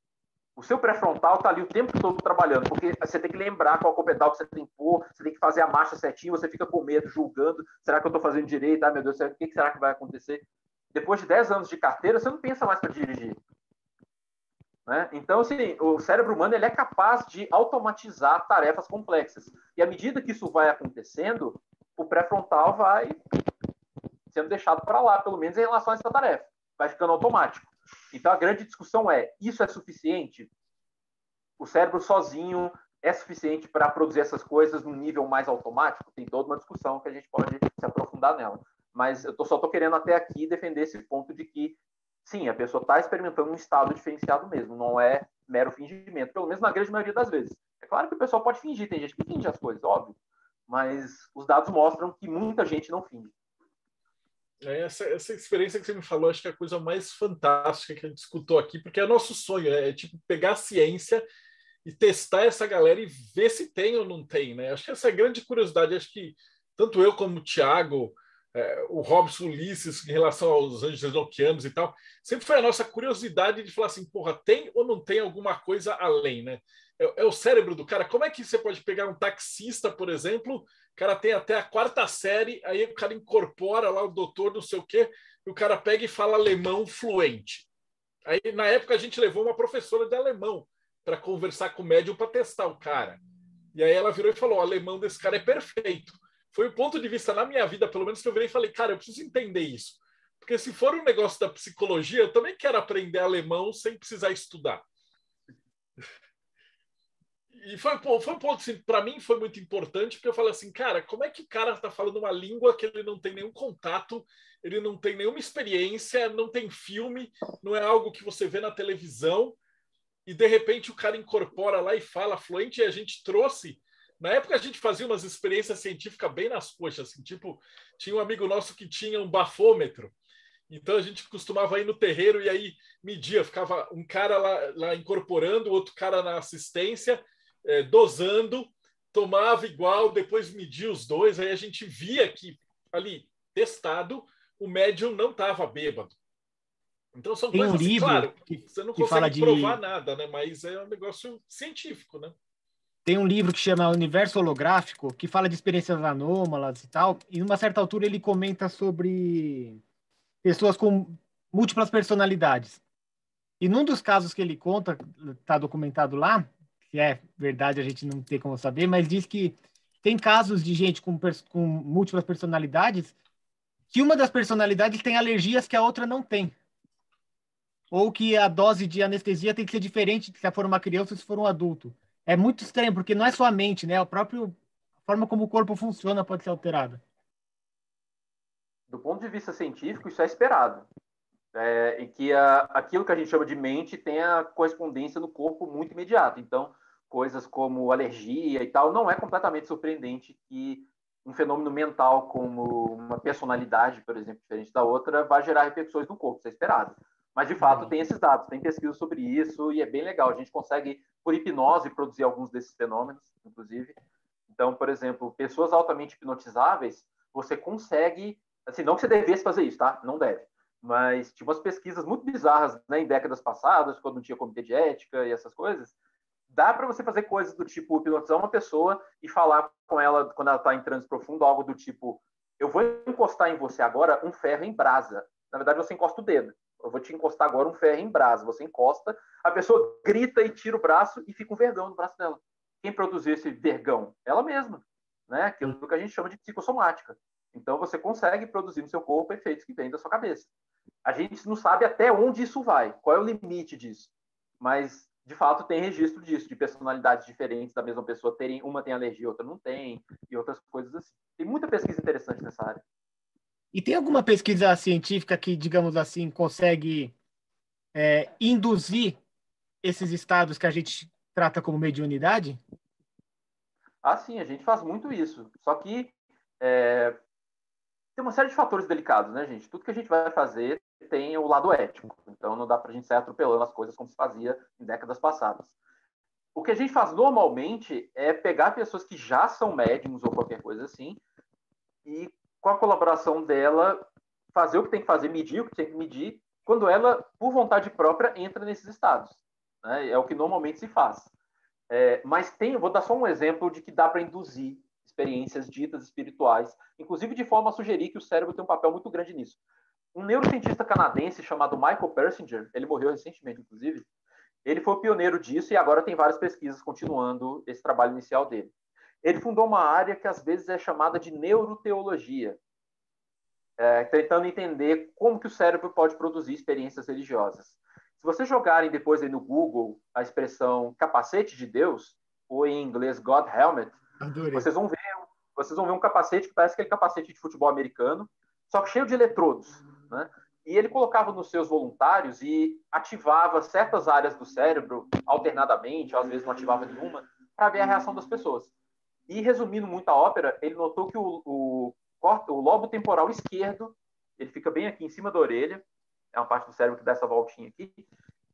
o seu pré-frontal está ali o tempo todo trabalhando, porque você tem que lembrar qual pedal que você tem que pôr, você tem que fazer a marcha certinho, você fica com medo, julgando, será que eu estou fazendo direito? Ah, meu Deus, o que será que vai acontecer? Depois de 10 anos de carteira, você não pensa mais para dirigir. Né? Então, assim, o cérebro humano ele é capaz de automatizar tarefas complexas. E à medida que isso vai acontecendo, o pré-frontal vai sendo deixado para lá, pelo menos em relação a essa tarefa. Vai ficando automático. Então, a grande discussão é, isso é suficiente? O cérebro sozinho é suficiente para produzir essas coisas num nível mais automático? Tem toda uma discussão que a gente pode se aprofundar nela. Mas eu só estou querendo até aqui defender esse ponto de que, sim, a pessoa está experimentando um estado diferenciado mesmo, não é mero fingimento, pelo menos na grande maioria das vezes. É claro que o pessoal pode fingir, tem gente que finge as coisas, óbvio, mas os dados mostram que muita gente não finge. Essa experiência que você me falou, acho que é a coisa mais fantástica que a gente escutou aqui, porque é nosso sonho, é tipo pegar a ciência e testar essa galera e ver se tem ou não tem, né? Acho que essa é a grande curiosidade. Acho que tanto eu como o Thiago, o Robson Ulisses, em relação aos anjos enoquianos e tal, sempre foi a nossa curiosidade de falar assim, porra, tem ou não tem alguma coisa além, né? É o cérebro do cara. Como é que você pode pegar um taxista, por exemplo, o cara tem até a 4ª série, aí o cara incorpora lá o doutor não sei o quê, e o cara pega e fala alemão fluente. Aí, na época, a gente levou uma professora de alemão para conversar com o médium para testar o cara. E aí ela virou e falou, o alemão desse cara é perfeito. Foi o ponto de vista na minha vida, pelo menos, que eu virei e falei, cara, eu preciso entender isso. Porque se for um negócio da psicologia, eu também quero aprender alemão sem precisar estudar. E foi um ponto, assim, para mim foi muito importante, porque eu falei assim, cara, como é que o cara está falando uma língua que ele não tem nenhum contato, ele não tem nenhuma experiência, não tem filme, não é algo que você vê na televisão, e de repente o cara incorpora lá e fala fluente, e a gente trouxe. Na época a gente fazia umas experiências científicas bem nas coxas, assim, tipo, tinha um amigo nosso que tinha um bafômetro, então a gente costumava ir no terreiro e aí media, ficava um cara lá incorporando, outro cara na assistência, dosando, tomava igual, depois media os dois, aí a gente via que ali, testado, o médium não estava bêbado. Então são Tem coisas um assim, livro claro, que você não fala consegue de... provar nada, né? Mas é um negócio científico, né? Tem um livro que chama Universo Holográfico, que fala de experiências anômalas e tal, e numa certa altura ele comenta sobre pessoas com múltiplas personalidades. E num dos casos que ele conta, está documentado lá, que é verdade, a gente não tem como saber, mas diz que tem casos de gente com múltiplas personalidades que uma das personalidades tem alergias que a outra não tem. Ou que a dose de anestesia tem que ser diferente se for uma criança ou se for um adulto. É muito estranho, porque não é só a mente, né? A forma como o corpo funciona pode ser alterada. Do ponto de vista científico, isso é esperado. E que aquilo que a gente chama de mente tem a correspondência no corpo muito imediata. Então, coisas como alergia e tal, não é completamente surpreendente que um fenômeno mental como uma personalidade, por exemplo, diferente da outra, vai gerar repercussões no corpo, isso é esperado. Mas, de fato, tem esses dados, tem pesquisa sobre isso e é bem legal. A gente consegue, por hipnose, produzir alguns desses fenômenos, inclusive. Então, por exemplo, pessoas altamente hipnotizáveis, você consegue... Assim, não que você devesse fazer isso, tá? Não deve. Mas tinha umas pesquisas muito bizarras, né, em décadas passadas, quando não tinha comitê de ética e essas coisas. Dá para você fazer coisas do tipo hipnotizar uma pessoa e falar com ela quando ela está em transe profundo, algo do tipo: eu vou encostar em você agora um ferro em brasa. Na verdade, você encosta o dedo. Eu vou te encostar agora um ferro em brasa. Você encosta, a pessoa grita e tira o braço e fica um vergão no braço dela. Quem produziu esse vergão? Ela mesma, né? Aquilo que a gente chama de psicossomática. Então, você consegue produzir no seu corpo efeitos que vêm da sua cabeça. A gente não sabe até onde isso vai, qual é o limite disso. Mas, de fato, tem registro disso, de personalidades diferentes da mesma pessoa terem, uma tem alergia, outra não tem, e outras coisas assim. Tem muita pesquisa interessante nessa área. E tem alguma pesquisa científica que, digamos assim, consegue induzir esses estados que a gente trata como mediunidade? Ah, sim, a gente faz muito isso. Só que tem uma série de fatores delicados, né, gente? Tudo que a gente vai fazer tem o lado ético. Então, não dá para a gente sair atropelando as coisas como se fazia em décadas passadas. O que a gente faz normalmente é pegar pessoas que já são médiums ou qualquer coisa assim e, com a colaboração dela, fazer o que tem que fazer, medir o que tem que medir, quando ela, por vontade própria, entra nesses estados. Né? É o que normalmente se faz. Mas vou dar só um exemplo de que dá para induzir experiências ditas espirituais, inclusive de forma a sugerir que o cérebro tem um papel muito grande nisso. Um neurocientista canadense chamado Michael Persinger, ele morreu recentemente, inclusive, ele foi o pioneiro disso e agora tem várias pesquisas continuando esse trabalho inicial dele. Ele fundou uma área que às vezes é chamada de neuroteologia, tentando entender como que o cérebro pode produzir experiências religiosas. Se vocês jogarem depois aí no Google a expressão capacete de Deus, ou em inglês God Helmet, vocês vão ver um capacete que parece aquele capacete de futebol americano, só que cheio de eletrodos, né? E ele colocava nos seus voluntários e ativava certas áreas do cérebro alternadamente, às vezes não ativava nenhuma, para ver a reação das pessoas. E, resumindo muito a ópera, ele notou que o lobo temporal esquerdo, ele fica bem aqui em cima da orelha, é uma parte do cérebro que dá essa voltinha aqui,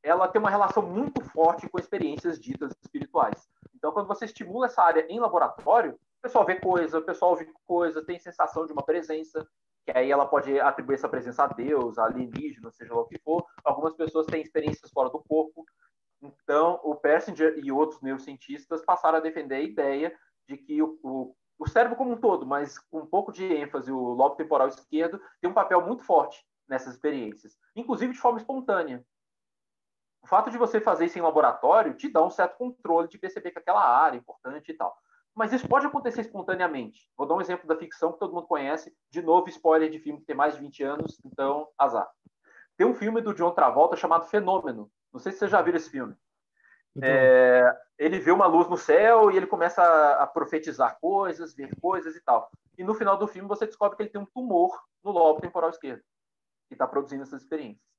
ela tem uma relação muito forte com experiências ditas espirituais. Então, quando você estimula essa área em laboratório, o pessoal vê coisa, o pessoal ouve coisa, tem sensação de uma presença, que aí ela pode atribuir essa presença a Deus, a alienígena, seja lá o que for. Algumas pessoas têm experiências fora do corpo. Então, o Persinger e outros neurocientistas passaram a defender a ideia de que o cérebro como um todo, mas com um pouco de ênfase, o lobo temporal esquerdo, tem um papel muito forte nessas experiências, inclusive de forma espontânea. O fato de você fazer isso em laboratório te dá um certo controle de perceber que aquela área é importante e tal. Mas isso pode acontecer espontaneamente. Vou dar um exemplo da ficção que todo mundo conhece. De novo, spoiler de filme que tem mais de 20 anos, então, azar. Tem um filme do John Travolta chamado Fenômeno. Não sei se vocês já viram esse filme. Ele vê uma luz no céu e ele começa a profetizar coisas, ver coisas e tal. E no final do filme você descobre que ele tem um tumor no lobo temporal esquerdo, que está produzindo essas experiências.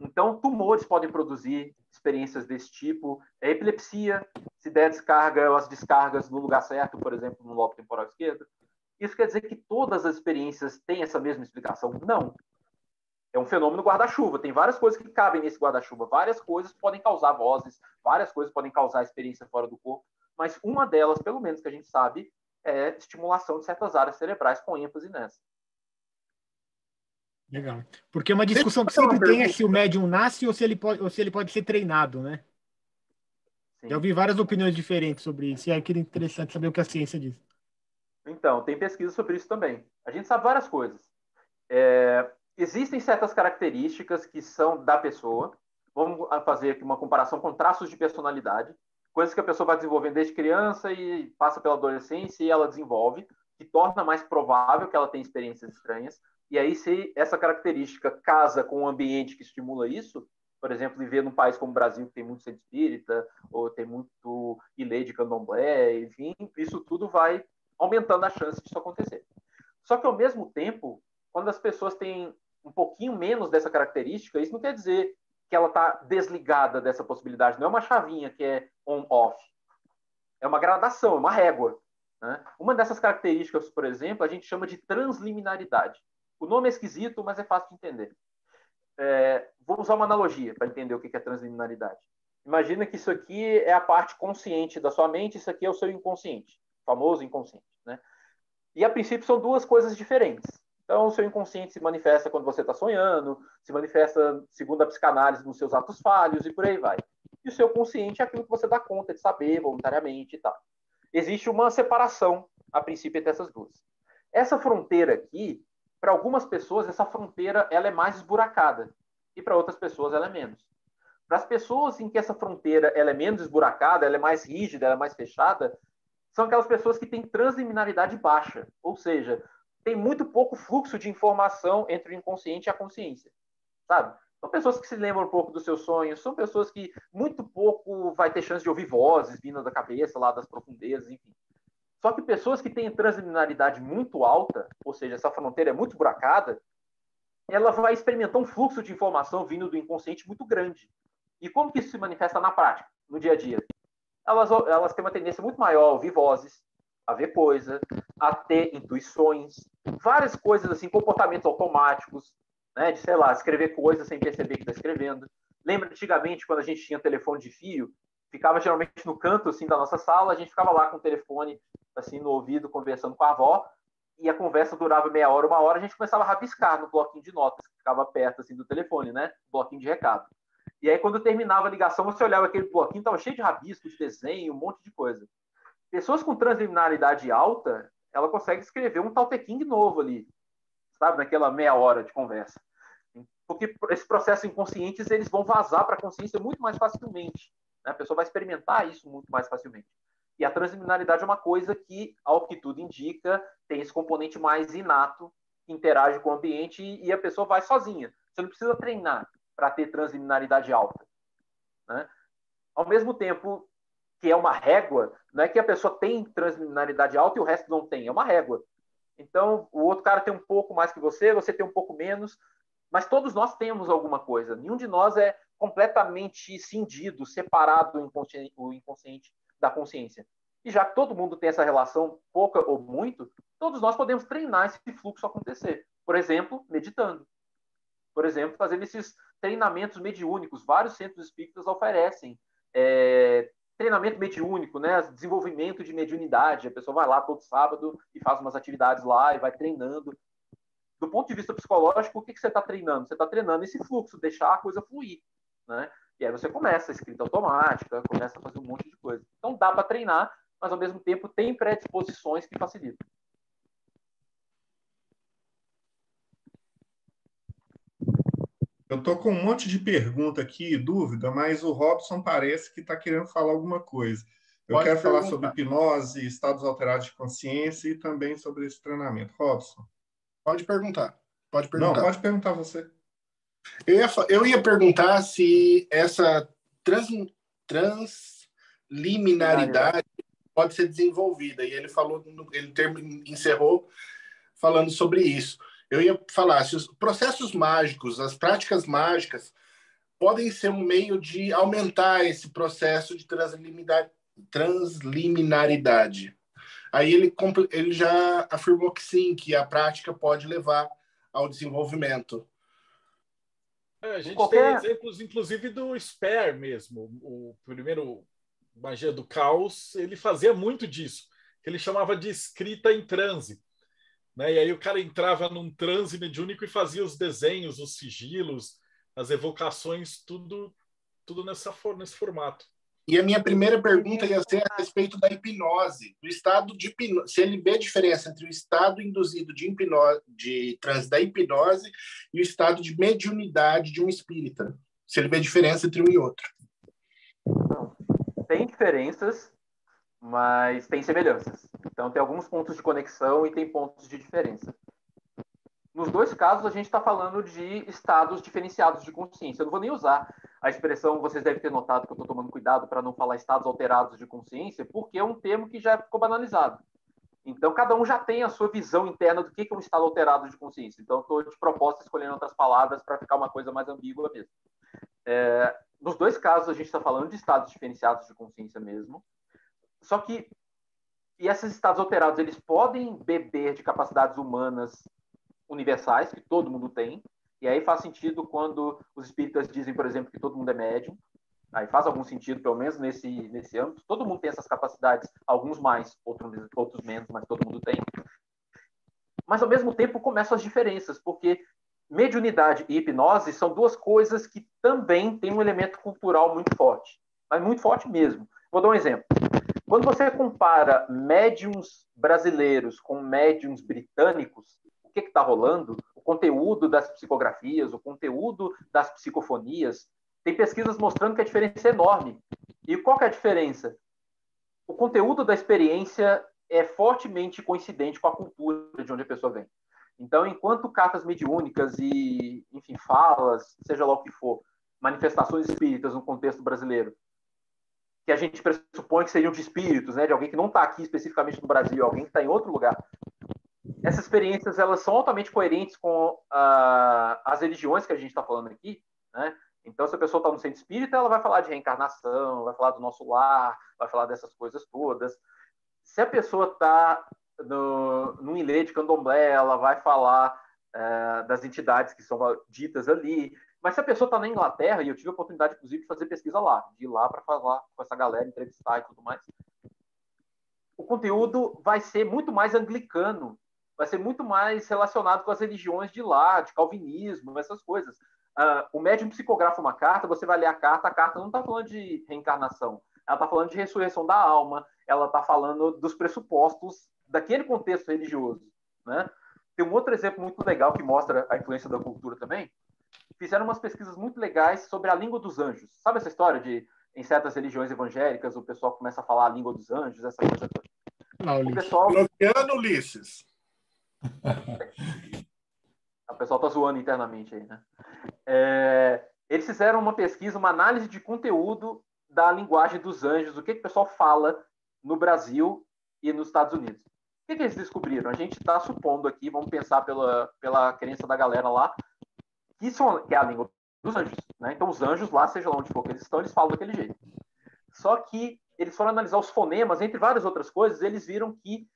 Então, tumores podem produzir experiências desse tipo. A epilepsia, se der descarga, as descargas no lugar certo, por exemplo, no lobo temporal esquerdo. Isso quer dizer que todas as experiências têm essa mesma explicação? Não. É um fenômeno guarda-chuva. Tem várias coisas que cabem nesse guarda-chuva. Várias coisas podem causar vozes, várias coisas podem causar experiência fora do corpo, mas uma delas, pelo menos que a gente sabe, é estimulação de certas áreas cerebrais com ênfase nessa. Legal. Porque uma discussão que sempre tem é se o médium nasce ou se ele pode ser treinado, né? Sim. Já ouvi várias opiniões diferentes sobre isso, e é interessante saber o que a ciência diz. Então, tem pesquisa sobre isso também. A gente sabe várias coisas. Existem certas características que são da pessoa. Vamos fazer aqui uma comparação com traços de personalidade, coisas que a pessoa vai desenvolvendo desde criança e passa pela adolescência e ela desenvolve, que torna mais provável que ela tenha experiências estranhas. E aí, se essa característica casa com um ambiente que estimula isso, por exemplo, viver num país como o Brasil, que tem muito centro espírita, ou tem muito ilê de candomblé, enfim, isso tudo vai aumentando a chance disso acontecer. Só que, ao mesmo tempo, quando as pessoas têm um pouquinho menos dessa característica, isso não quer dizer que ela está desligada dessa possibilidade. Não é uma chavinha que é on-off. É uma gradação, é uma régua. Né? Uma dessas características, por exemplo, a gente chama de transliminaridade. O nome é esquisito, mas é fácil de entender. Vou usar uma analogia para entender o que é transliminaridade. Imagina que isso aqui é a parte consciente da sua mente, isso aqui é o seu inconsciente, o famoso inconsciente. Né? E, a princípio, são duas coisas diferentes. Então, o seu inconsciente se manifesta quando você está sonhando, se manifesta, segundo a psicanálise, nos seus atos falhos e por aí vai. E o seu consciente é aquilo que você dá conta de saber voluntariamente e tal. Existe uma separação, a princípio, entre essas duas. Essa fronteira aqui, para algumas pessoas, essa fronteira ela é mais esburacada. E para outras pessoas, ela é menos. Para as pessoas em que essa fronteira ela é menos esburacada, ela é mais rígida, ela é mais fechada, são aquelas pessoas que têm transliminaridade baixa. Ou seja, tem muito pouco fluxo de informação entre o inconsciente e a consciência. Sabe? São pessoas que se lembram um pouco dos seus sonhos, são pessoas que muito pouco vai ter chance de ouvir vozes vindo da cabeça, lá das profundezas, enfim. Só que pessoas que têm transliminaridade muito alta, ou seja, essa fronteira é muito buracada, ela vai experimentar um fluxo de informação vindo do inconsciente muito grande. E como que isso se manifesta na prática, no dia a dia? Elas têm uma tendência muito maior a ouvir vozes, a ver coisa, a ter intuições, várias coisas assim, comportamentos automáticos, né? De, sei lá, escrever coisas sem perceber que está escrevendo. Lembra antigamente, quando a gente tinha telefone de fio, ficava geralmente no canto assim da nossa sala, a gente ficava lá com o telefone assim no ouvido, conversando com a avó, e a conversa durava meia hora, uma hora, a gente começava a rabiscar no bloquinho de notas, que ficava perto assim do telefone, né? Bloquinho de recado. E aí, quando terminava a ligação, você olhava aquele bloquinho, estava cheio de rabiscos, de desenho, um monte de coisa. Pessoas com transliminaridade alta, ela consegue escrever um talteking novo ali, sabe? Naquela meia hora de conversa. Porque esses processos inconscientes, eles vão vazar para a consciência muito mais facilmente. Né? A pessoa vai experimentar isso muito mais facilmente. E a transliminaridade é uma coisa que, ao que tudo indica, tem esse componente mais inato, que interage com o ambiente e a pessoa vai sozinha. Você não precisa treinar para ter transliminaridade alta. Né? Ao mesmo tempo que é uma régua, não é que a pessoa tem transliminaridade alta e o resto não tem, é uma régua. Então, o outro cara tem um pouco mais que você tem um pouco menos, mas todos nós temos alguma coisa. Nenhum de nós é completamente cindido, separado o inconsciente da consciência. E já que todo mundo tem essa relação, pouca ou muito, todos nós podemos treinar esse fluxo acontecer. Por exemplo, meditando. Por exemplo, fazendo esses treinamentos mediúnicos. Vários centros espíritas oferecem treinamento mediúnico, né? Desenvolvimento de mediunidade. A pessoa vai lá todo sábado e faz umas atividades lá e vai treinando. Do ponto de vista psicológico, o que você está treinando? Você está treinando esse fluxo, deixar a coisa fluir. Né? E aí você começa a escrita automática, começa a fazer um monte de coisa. Então dá para treinar, mas ao mesmo tempo tem predisposições que facilitam. Eu estou com um monte de pergunta aqui, dúvida, mas o Robson parece que está querendo falar alguma coisa. Eu quero falar sobre hipnose, estados alterados de consciência e também sobre esse treinamento. Robson. Pode perguntar. Não, pode perguntar você. Eu ia perguntar se essa transliminaridade pode ser desenvolvida. E ele falou, ele encerrou falando sobre isso. Eu ia falar se os processos mágicos, as práticas mágicas, podem ser um meio de aumentar esse processo de transliminaridade. Aí ele já afirmou que sim, que a prática pode levar ao desenvolvimento. A gente tem exemplos, inclusive, do Sper mesmo. O primeiro Magia do Caos, ele fazia muito disso. Ele chamava de escrita em transe. Né? E aí o cara entrava num transe mediúnico e fazia os desenhos, os sigilos, as evocações, tudo nesse formato. E a minha primeira pergunta ia ser a respeito da hipnose, do estado de hipnose. Se ele vê a diferença entre o estado induzido de hipnose, de transe da hipnose e o estado de mediunidade de um espírita. Se ele vê a diferença entre um e outro. Tem diferenças, mas tem semelhanças. Então, tem alguns pontos de conexão e tem pontos de diferença. Nos dois casos, a gente está falando de estados diferenciados de consciência. Eu não vou nem usar a expressão, vocês devem ter notado que eu estou tomando cuidado para não falar estados alterados de consciência, porque é um termo que já ficou banalizado. Então, cada um já tem a sua visão interna do que é um estado alterado de consciência. Então, estou de propósito escolhendo outras palavras para ficar uma coisa mais ambígua mesmo. Nos dois casos, a gente está falando de estados diferenciados de consciência mesmo. Só que esses estados alterados, eles podem beber de capacidades humanas universais, que todo mundo tem, e aí faz sentido quando os espíritas dizem, por exemplo, que todo mundo é médium, aí faz algum sentido, pelo menos nesse âmbito, todo mundo tem essas capacidades, alguns mais, outros menos, mas todo mundo tem. Mas, ao mesmo tempo, começam as diferenças, porque mediunidade e hipnose são duas coisas que também têm um elemento cultural muito forte, mas muito forte mesmo. Vou dar um exemplo. Quando você compara médiums brasileiros com médiums britânicos, o que está rolando? O conteúdo das psicografias, o conteúdo das psicofonias, tem pesquisas mostrando que a diferença é enorme. E qual que é a diferença? O conteúdo da experiência é fortemente coincidente com a cultura de onde a pessoa vem. Então, enquanto cartas mediúnicas e, enfim, falas, seja lá o que for, manifestações espíritas no contexto brasileiro, que a gente pressupõe que seriam de espíritos, né, de alguém que não está aqui especificamente no Brasil, alguém que está em outro lugar, essas experiências elas são altamente coerentes com as religiões que a gente está falando aqui, né? Então, se a pessoa está no centro espírita, ela vai falar de reencarnação, vai falar do nosso lar, vai falar dessas coisas todas. Se a pessoa está no ilê de candomblé, ela vai falar das entidades que são ditas ali. Mas se a pessoa está na Inglaterra, e eu tive a oportunidade, inclusive, de fazer pesquisa lá, de ir lá para falar com essa galera, entrevistar e tudo mais, o conteúdo vai ser muito mais anglicano, vai ser muito mais relacionado com as religiões de lá, de calvinismo, essas coisas. O médium psicografa uma carta, você vai ler a carta não está falando de reencarnação, ela está falando de ressurreição da alma, ela está falando dos pressupostos daquele contexto religioso, né? Tem um outro exemplo muito legal que mostra a influência da cultura também. Fizeram umas pesquisas muito legais sobre a língua dos anjos. Sabe essa história de, em certas religiões evangélicas, o pessoal começa a falar a língua dos anjos, essa coisa toda? O pessoal... Bloqueando Ulisses. O pessoal tá zoando internamente aí, né? Eles fizeram uma pesquisa, uma análise de conteúdo da linguagem dos anjos, o que o pessoal fala no Brasil e nos Estados Unidos. O que eles descobriram? A gente está supondo aqui, vamos pensar pela crença da galera lá, que é a língua dos anjos, né? Então, os anjos lá, seja lá onde for que eles estão, eles falam daquele jeito. Só que eles foram analisar os fonemas, entre várias outras coisas, eles viram que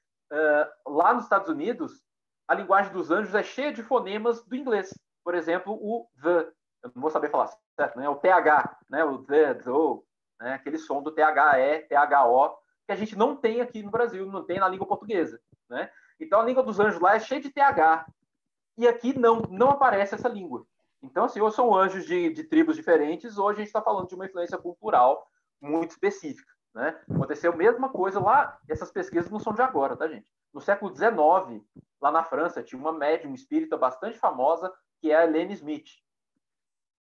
lá nos Estados Unidos, a linguagem dos anjos é cheia de fonemas do inglês. Por exemplo, o the, eu não vou saber falar certo, né? O TH, né? O the, né? Aquele som do THE, THO, que a gente não tem aqui no Brasil, não tem na língua portuguesa, né? Então, a língua dos anjos lá é cheia de TH. E aqui não aparece essa língua. Então, assim, ou são anjos de tribos diferentes, ou a gente está falando de uma influência cultural muito específica, né? Aconteceu a mesma coisa lá, essas pesquisas não são de agora, tá, gente? No século XIX, lá na França, tinha uma médium espírita bastante famosa, que é a Helene Smith.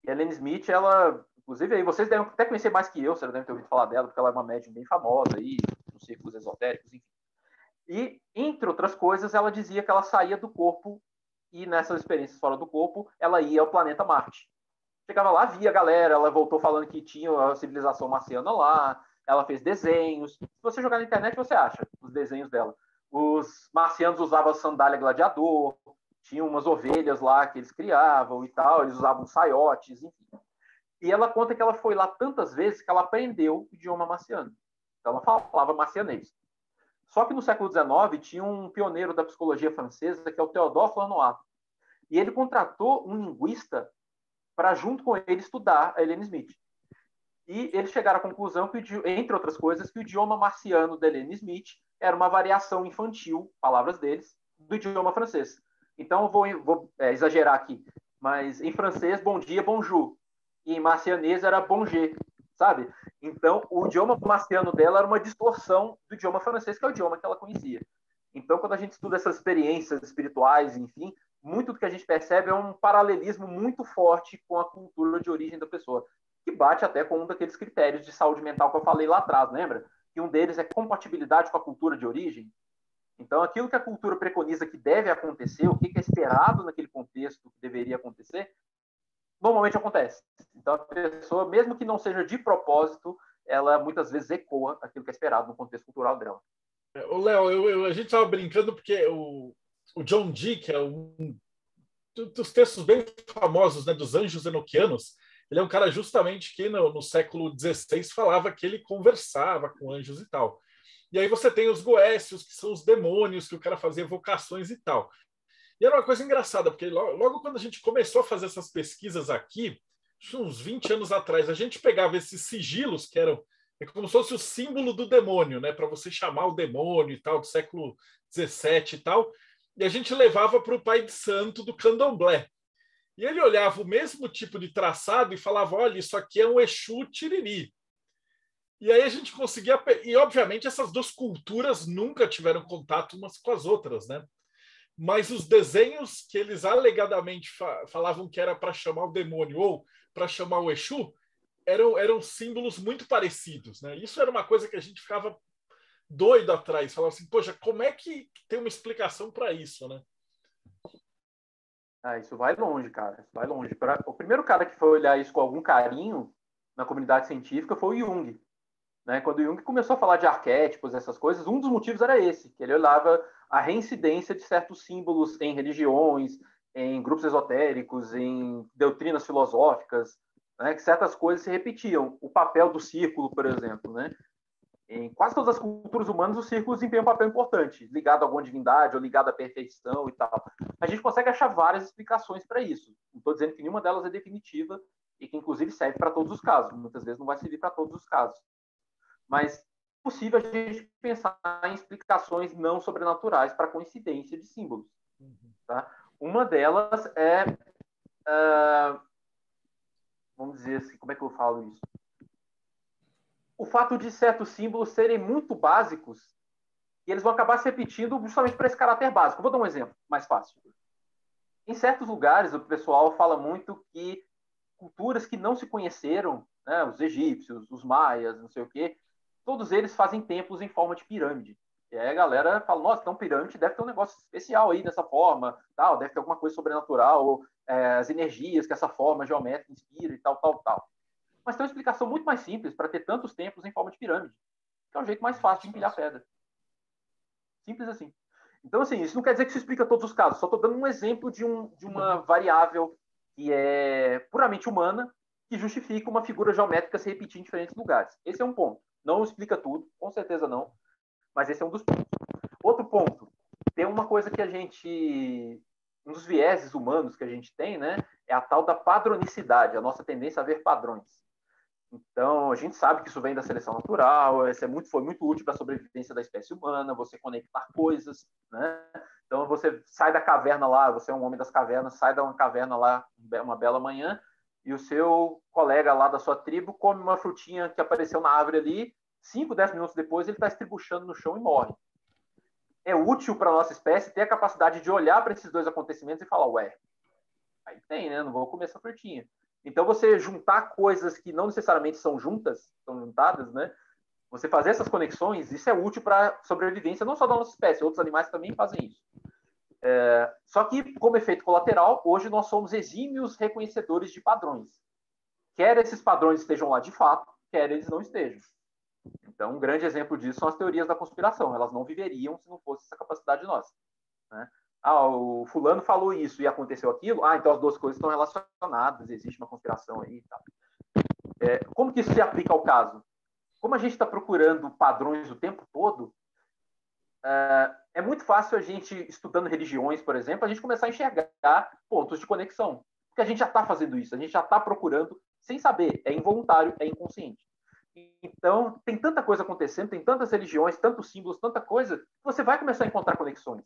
E a Helene Smith, ela, inclusive, aí vocês devem até conhecer mais que eu, vocês devem ter ouvido falar dela, porque ela é uma médium bem famosa aí, nos círculos esotéricos, enfim. E, entre outras coisas, ela dizia que ela saía do corpo e nessas experiências fora do corpo, ela ia ao planeta Marte. Chegava lá, via a galera, ela voltou falando que tinha a civilização marciana lá, ela fez desenhos. Se você jogar na internet, você acha os desenhos dela. Os marcianos usavam sandália gladiador, tinham umas ovelhas lá que eles criavam e tal, eles usavam saiotes, enfim. E ela conta que ela foi lá tantas vezes que ela aprendeu o idioma marciano. Então, ela falava marcianês. Só que no século XIX tinha um pioneiro da psicologia francesa, que é o Théodore Flanois. E ele contratou um linguista para, junto com ele, estudar a Helene Smith. E eles chegaram à conclusão, que, entre outras coisas, que o idioma marciano da Helene Smith era uma variação infantil, palavras deles, do idioma francês. Então, eu vou exagerar aqui, mas em francês, bom dia, bonjour. E em marcianês era bonjour, sabe? Então, o idioma marciano dela era uma distorção do idioma francês, que é o idioma que ela conhecia. Então, quando a gente estuda essas experiências espirituais, enfim, muito do que a gente percebe é um paralelismo muito forte com a cultura de origem da pessoa, que bate até com um daqueles critérios de saúde mental que eu falei lá atrás, lembra? Que um deles é compatibilidade com a cultura de origem. Então, aquilo que a cultura preconiza que deve acontecer, o que é esperado naquele contexto que deveria acontecer, normalmente acontece. Então, a pessoa, mesmo que não seja de propósito, ela muitas vezes ecoa aquilo que é esperado no contexto cultural dela. O Léo, a gente estava brincando porque o John Dee, que é um dos textos bem famosos, né, dos anjos enoquianos, ele é um cara justamente que no século XVI falava que ele conversava com anjos e tal. E aí você tem os goécios, que são os demônios, que o cara fazia evocações e tal. E era uma coisa engraçada, porque logo quando a gente começou a fazer essas pesquisas aqui, uns 20 anos atrás, a gente pegava esses sigilos, que eram como se fosse o símbolo do demônio, né, para você chamar o demônio e tal, do século XVII e tal, e a gente levava para o pai de santo do candomblé. E ele olhava o mesmo tipo de traçado e falava, olha, isso aqui é um Exu Tiriri. E aí a gente conseguia... E, obviamente, essas duas culturas nunca tiveram contato umas com as outras, né? Mas os desenhos que eles alegadamente falavam que era para chamar o demônio ou para chamar o Exu eram símbolos muito parecidos, né? Isso era uma coisa que a gente ficava doido atrás. Falava assim, poxa, como é que tem uma explicação para isso, né? Isso vai longe, cara. Isso vai longe. O primeiro cara que foi olhar isso com algum carinho na comunidade científica foi o Jung. Né? Quando o Jung começou a falar de arquétipos, essas coisas, um dos motivos era esse, que ele olhava a reincidência de certos símbolos em religiões, em grupos esotéricos, em doutrinas filosóficas, né? Que certas coisas se repetiam. O papel do círculo, por exemplo, né? Em quase todas as culturas humanas, os círculos desempenham um papel importante, ligado a alguma divindade ou ligado à perfeição e tal. A gente consegue achar várias explicações para isso. Não estou dizendo que nenhuma delas é definitiva e que, inclusive, serve para todos os casos. Muitas vezes não vai servir para todos os casos. Mas é possível a gente pensar em explicações não sobrenaturais para a coincidência de símbolos. Tá? Uma delas é... vamos dizer assim, como é que eu falo isso? O fato de certos símbolos serem muito básicos e eles vão acabar se repetindo justamente para esse caráter básico. Vou dar um exemplo mais fácil. Em certos lugares, o pessoal fala muito que culturas que não se conheceram, né, os egípcios, os maias, não sei o quê, todos eles fazem templos em forma de pirâmide. E aí a galera fala, nossa, então pirâmide deve ter um negócio especial aí dessa forma, tal, deve ter alguma coisa sobrenatural, ou, as energias que essa forma geométrica inspira e tal, tal, tal. Mas tem uma explicação muito mais simples para ter tantos templos em forma de pirâmide, que é o jeito mais fácil de empilhar pedra. Simples assim. Então, assim, isso não quer dizer que isso explica todos os casos, só estou dando um exemplo de uma variável que é puramente humana, que justifica uma figura geométrica se repetir em diferentes lugares. Esse é um ponto. Não explica tudo, com certeza não, mas esse é um dos pontos. Outro ponto, tem uma coisa que a gente... Um dos vieses humanos que a gente tem, né, é a tal da padronicidade, a nossa tendência a ver padrões. Então, a gente sabe que isso vem da seleção natural, foi muito útil para a sobrevivência da espécie humana, você conectar coisas, né? Então, você sai da caverna lá, você é um homem das cavernas, sai da uma caverna lá uma bela manhã, e o seu colega lá da sua tribo come uma frutinha que apareceu na árvore ali, 5, 10 minutos depois ele está estribuchando no chão e morre. É útil para a nossa espécie ter a capacidade de olhar para esses dois acontecimentos e falar, ué, aí tem, né? Não vou comer essa frutinha. Então, você juntar coisas que não necessariamente são juntadas, né? Você fazer essas conexões, isso é útil para a sobrevivência, não só da nossa espécie, outros animais também fazem isso. Só que, como efeito colateral, hoje nós somos exímios reconhecedores de padrões. Quer esses padrões estejam lá de fato, quer eles não estejam. Então, um grande exemplo disso são as teorias da conspiração. Elas não viveriam se não fosse essa capacidade nossa, né? O fulano falou isso e aconteceu aquilo, então as duas coisas estão relacionadas, existe uma conspiração aí e tal. Como que isso se aplica ao caso? Como a gente está procurando padrões o tempo todo, é muito fácil a gente, estudando religiões, por exemplo, a gente começar a enxergar pontos de conexão. Porque a gente já está fazendo isso, a gente já está procurando sem saber, é involuntário, é inconsciente. Então, tem tanta coisa acontecendo, tem tantas religiões, tantos símbolos, tanta coisa, que você vai começar a encontrar conexões.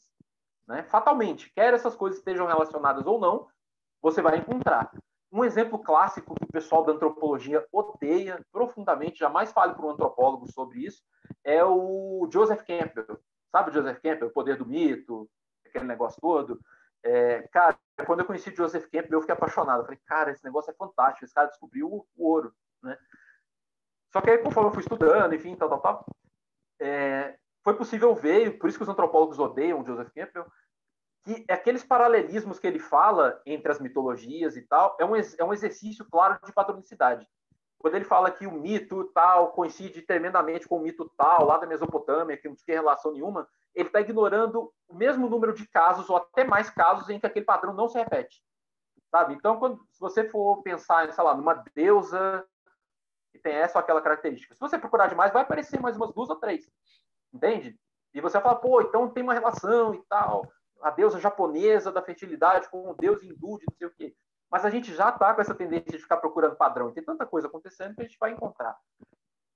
Né? Fatalmente, quer essas coisas estejam relacionadas ou não, você vai encontrar. Um exemplo clássico que o pessoal da antropologia odeia profundamente, jamais fale para um antropólogo sobre isso, é o Joseph Campbell. Sabe o Joseph Campbell, o poder do mito, aquele negócio todo? Cara, quando eu conheci o Joseph Campbell, eu fiquei apaixonado. Eu falei, cara, esse negócio é fantástico, esse cara descobriu o ouro. Né? Só que aí, conforme eu fui estudando, enfim, tal, foi possível ver, por isso que os antropólogos odeiam o Joseph Campbell, que aqueles paralelismos que ele fala entre as mitologias e tal, é um exercício claro de padronicidade. Quando ele fala que o mito tal coincide tremendamente com o mito tal, lá da Mesopotâmia, que não tem relação nenhuma, ele está ignorando o mesmo número de casos, ou até mais casos, em que aquele padrão não se repete. Sabe? Então, se você for pensar, sei lá, numa deusa que tem essa ou aquela característica, se você procurar demais, vai aparecer mais umas 2 ou 3. Entende? E você fala, pô, então tem uma relação e tal, a deusa japonesa da fertilidade com o deus hindu de não sei o quê. Mas a gente já está com essa tendência de ficar procurando padrão. E tem tanta coisa acontecendo que a gente vai encontrar.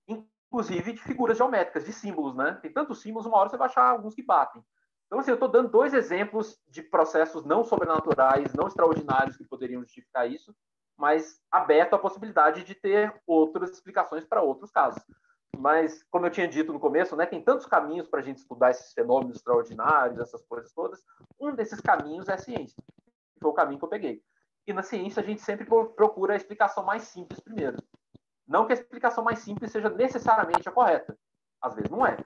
Inclusive de figuras geométricas, de símbolos, né? Tem tantos símbolos, uma hora você vai achar alguns que batem. Então, assim, eu estou dando 2 exemplos de processos não sobrenaturais, não extraordinários que poderiam justificar isso, mas aberto à possibilidade de ter outras explicações para outros casos. Mas, como eu tinha dito no começo, né, tem tantos caminhos para a gente estudar esses fenômenos extraordinários, essas coisas todas. Um desses caminhos é a ciência. Foi o caminho que eu peguei. E na ciência a gente sempre procura a explicação mais simples primeiro. Não que a explicação mais simples seja necessariamente a correta. Às vezes não é.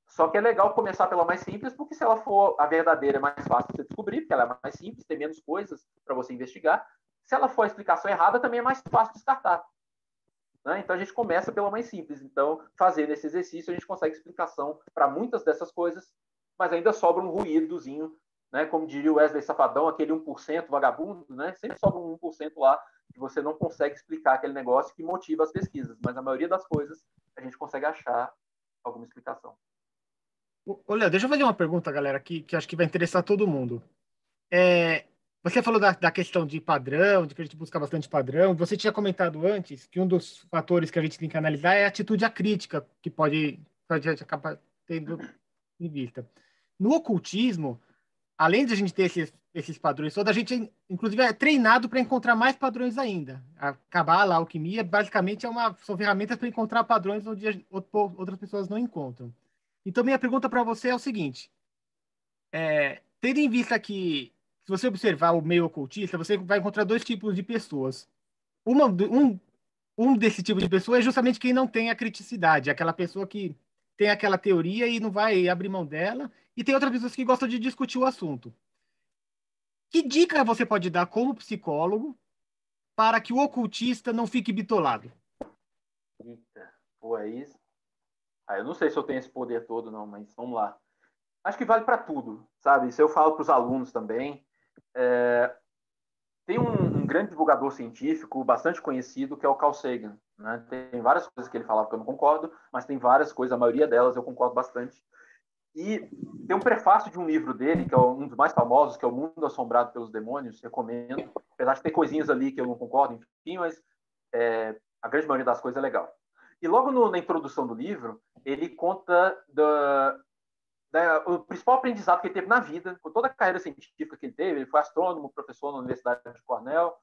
Só que é legal começar pela mais simples, porque se ela for a verdadeira, é mais fácil de você descobrir, porque ela é mais simples, tem menos coisas para você investigar. Se ela for a explicação errada, também é mais fácil de descartar. Né? Então, a gente começa pela mais simples. Então, fazendo esse exercício, a gente consegue explicação para muitas dessas coisas, mas ainda sobra um ruídozinho, né? Como diria o Wesley Safadão, aquele 1% vagabundo, né? Sempre sobra um 1% lá que você não consegue explicar aquele negócio que motiva as pesquisas. Mas a maioria das coisas a gente consegue achar alguma explicação. Ô, Léo, deixa eu fazer uma pergunta, galera, que acho que vai interessar todo mundo. Você falou da questão de padrão, de que a gente busca bastante padrão. Você tinha comentado antes que um dos fatores que a gente tem que analisar é a atitude acrítica, que pode acabar tendo em vista. No ocultismo, além de a gente ter esses padrões todos, a gente, inclusive, é treinado para encontrar mais padrões ainda. A cabala, a alquimia, basicamente, são ferramentas para encontrar padrões onde outras pessoas não encontram. Então, minha pergunta para você é o seguinte: tendo em vista que, se você observar o meio ocultista, você vai encontrar dois tipos de pessoas. Um desse tipo de pessoa é justamente quem não tem a criticidade, aquela pessoa que tem aquela teoria e não vai abrir mão dela, e tem outras pessoas que gostam de discutir o assunto. Que dica você pode dar como psicólogo para que o ocultista não fique bitolado? Eita, pô, aí... eu não sei se eu tenho esse poder todo, não, mas vamos lá. Acho que vale para tudo, sabe? Isso eu falo para os alunos também. Tem um grande divulgador científico, bastante conhecido, que é o Carl Sagan, né? Tem várias coisas que ele falava que eu não concordo, mas tem várias coisas, a maioria delas eu concordo bastante. E tem um prefácio de um livro dele, que é um dos mais famosos, que é O Mundo Assombrado pelos Demônios, recomendo. Apesar de ter coisinhas ali que eu não concordo, enfim, mas a grande maioria das coisas é legal. E logo na introdução do livro, ele conta o principal aprendizado que ele teve na vida, com toda a carreira científica que ele teve. Ele foi astrônomo, professor na Universidade de Cornell,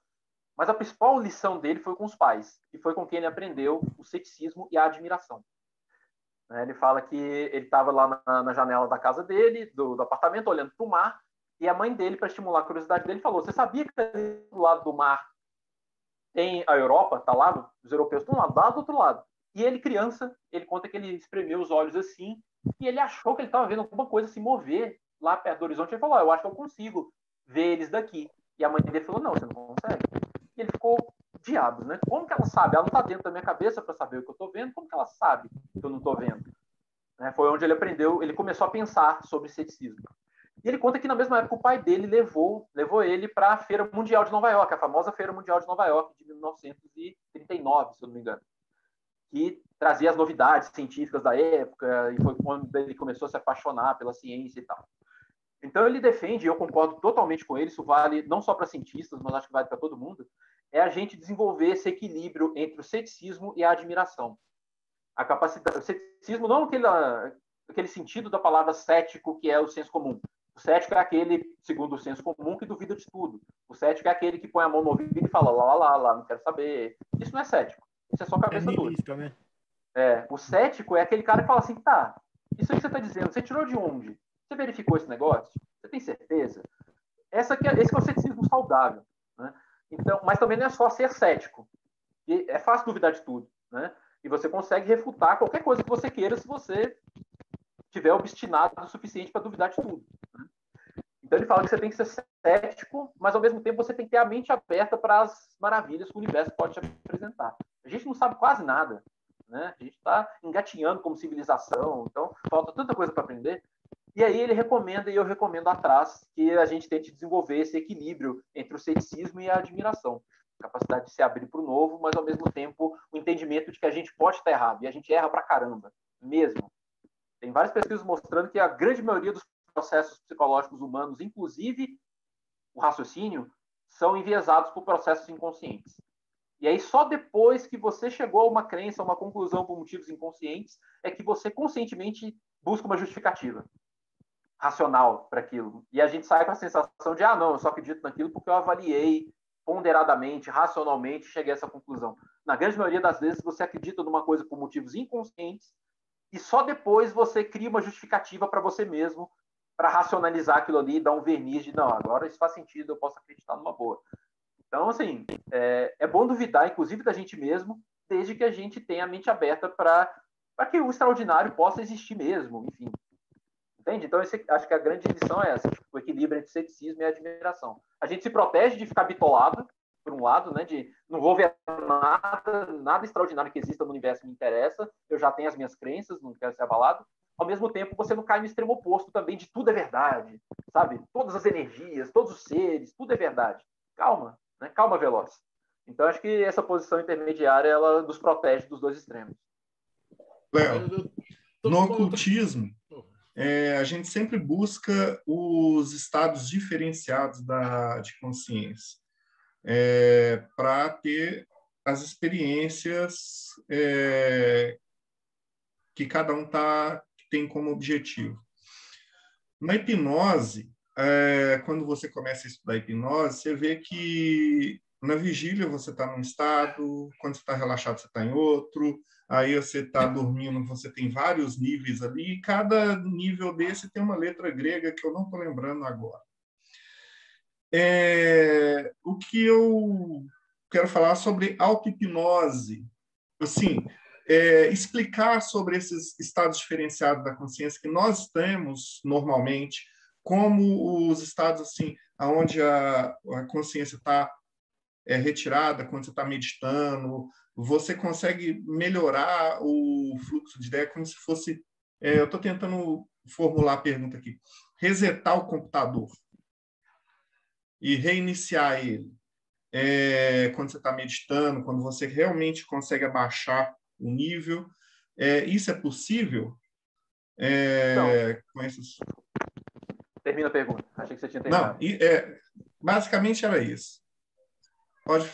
mas a principal lição dele foi com os pais, e foi com quem ele aprendeu o ceticismo e a admiração. Ele fala que ele estava lá na janela da casa dele, do apartamento, olhando para o mar, e a mãe dele, para estimular a curiosidade dele, falou: você sabia que do lado do mar tem a Europa? Tá lá, os europeus estão lá do outro lado. E ele, criança, ele conta que ele espremeu os olhos assim, e ele achou que ele estava vendo alguma coisa se mover lá perto do horizonte. Ele falou: eu acho que eu consigo ver eles daqui. E a mãe dele falou: não, você não consegue. E ele ficou: diabos, né? Como que ela sabe? Ela não está dentro da minha cabeça para saber o que eu estou vendo. Como que ela sabe que eu não estou vendo? Foi onde ele aprendeu, ele começou a pensar sobre ceticismo. E ele conta que na mesma época o pai dele levou ele para a Feira Mundial de Nova York, a famosa Feira Mundial de Nova York de 1939, se eu não me engano, que trazia as novidades científicas da época, e foi quando ele começou a se apaixonar pela ciência e tal. Então ele defende, e eu concordo totalmente com ele, isso vale não só para cientistas, mas acho que vale para todo mundo, é a gente desenvolver esse equilíbrio entre o ceticismo e a admiração. A capacidade, o ceticismo não aquele sentido da palavra cético, que é o senso comum. O cético é aquele, segundo o senso comum, que duvida de tudo. O cético é aquele que põe a mão no ouvido e fala lá, não quero saber. Isso não é cético. Isso é só cabeça dura. Né? O cético é aquele cara que fala assim: tá, isso aí que você está dizendo, você tirou de onde? Você verificou esse negócio? Você tem certeza? Esse que é o ceticismo saudável. Né? Então, mas também não é só ser cético. E é fácil duvidar de tudo. Né? E você consegue refutar qualquer coisa que você queira se você tiver obstinado o suficiente para duvidar de tudo. Né? Então ele fala que você tem que ser cético, mas ao mesmo tempo você tem que ter a mente aberta para as maravilhas que o universo pode te apresentar. A gente não sabe quase nada. Né? A gente está engatinhando como civilização, então falta tanta coisa para aprender. E aí ele recomenda, e eu recomendo atrás, que a gente tente desenvolver esse equilíbrio entre o ceticismo e a admiração. A capacidade de se abrir para o novo, mas ao mesmo tempo o entendimento de que a gente pode estar errado, e a gente erra pra caramba, mesmo. Tem várias pesquisas mostrando que a grande maioria dos processos psicológicos humanos, inclusive o raciocínio, são enviesados por processos inconscientes. E aí só depois que você chegou a uma crença, a uma conclusão por motivos inconscientes, é que você conscientemente busca uma justificativa racional para aquilo. E a gente sai com a sensação de: não, eu só acredito naquilo porque eu avaliei ponderadamente, racionalmente, cheguei a essa conclusão. Na grande maioria das vezes você acredita numa coisa por motivos inconscientes e só depois você cria uma justificativa para você mesmo, para racionalizar aquilo ali e dar um verniz de: não, agora isso faz sentido, eu posso acreditar numa boa. Então, assim, é bom duvidar, inclusive, da gente mesmo, desde que a gente tenha a mente aberta para que o extraordinário possa existir mesmo, enfim. Entende? Então, acho que a grande lição é essa, o equilíbrio entre ceticismo e admiração. A gente se protege de ficar bitolado, por um lado, né, de não vou ver nada extraordinário que exista no universo me interessa, eu já tenho as minhas crenças, não quero ser abalado. Ao mesmo tempo, você não cai no extremo oposto também de tudo é verdade, sabe? Todas as energias, todos os seres, tudo é verdade. Calma. Né? Calma, Veloz. Então, acho que essa posição intermediária ela nos protege dos dois extremos. Léo, No ocultismo, a gente sempre busca os estados diferenciados de consciência para ter as experiências que cada um tem como objetivo. Na hipnose, quando você começa a estudar hipnose, você vê que na vigília você está num estado, quando você está relaxado você está em outro, aí você está dormindo, você tem vários níveis ali, e cada nível desse tem uma letra grega que eu não estou lembrando agora. O que eu quero falar sobre auto-hipnose, assim, explicar sobre esses estados diferenciados da consciência que nós temos normalmente, como os estados assim, onde a consciência está retirada, quando você está meditando, você consegue melhorar o fluxo de ideia como se fosse... eu estou tentando formular a pergunta aqui. Resetar o computador e reiniciar ele. Quando você está meditando, quando você realmente consegue abaixar o nível. Isso é possível? Com esses... Termina a pergunta. Achei que você tinha terminado. Não, basicamente era isso. Pode...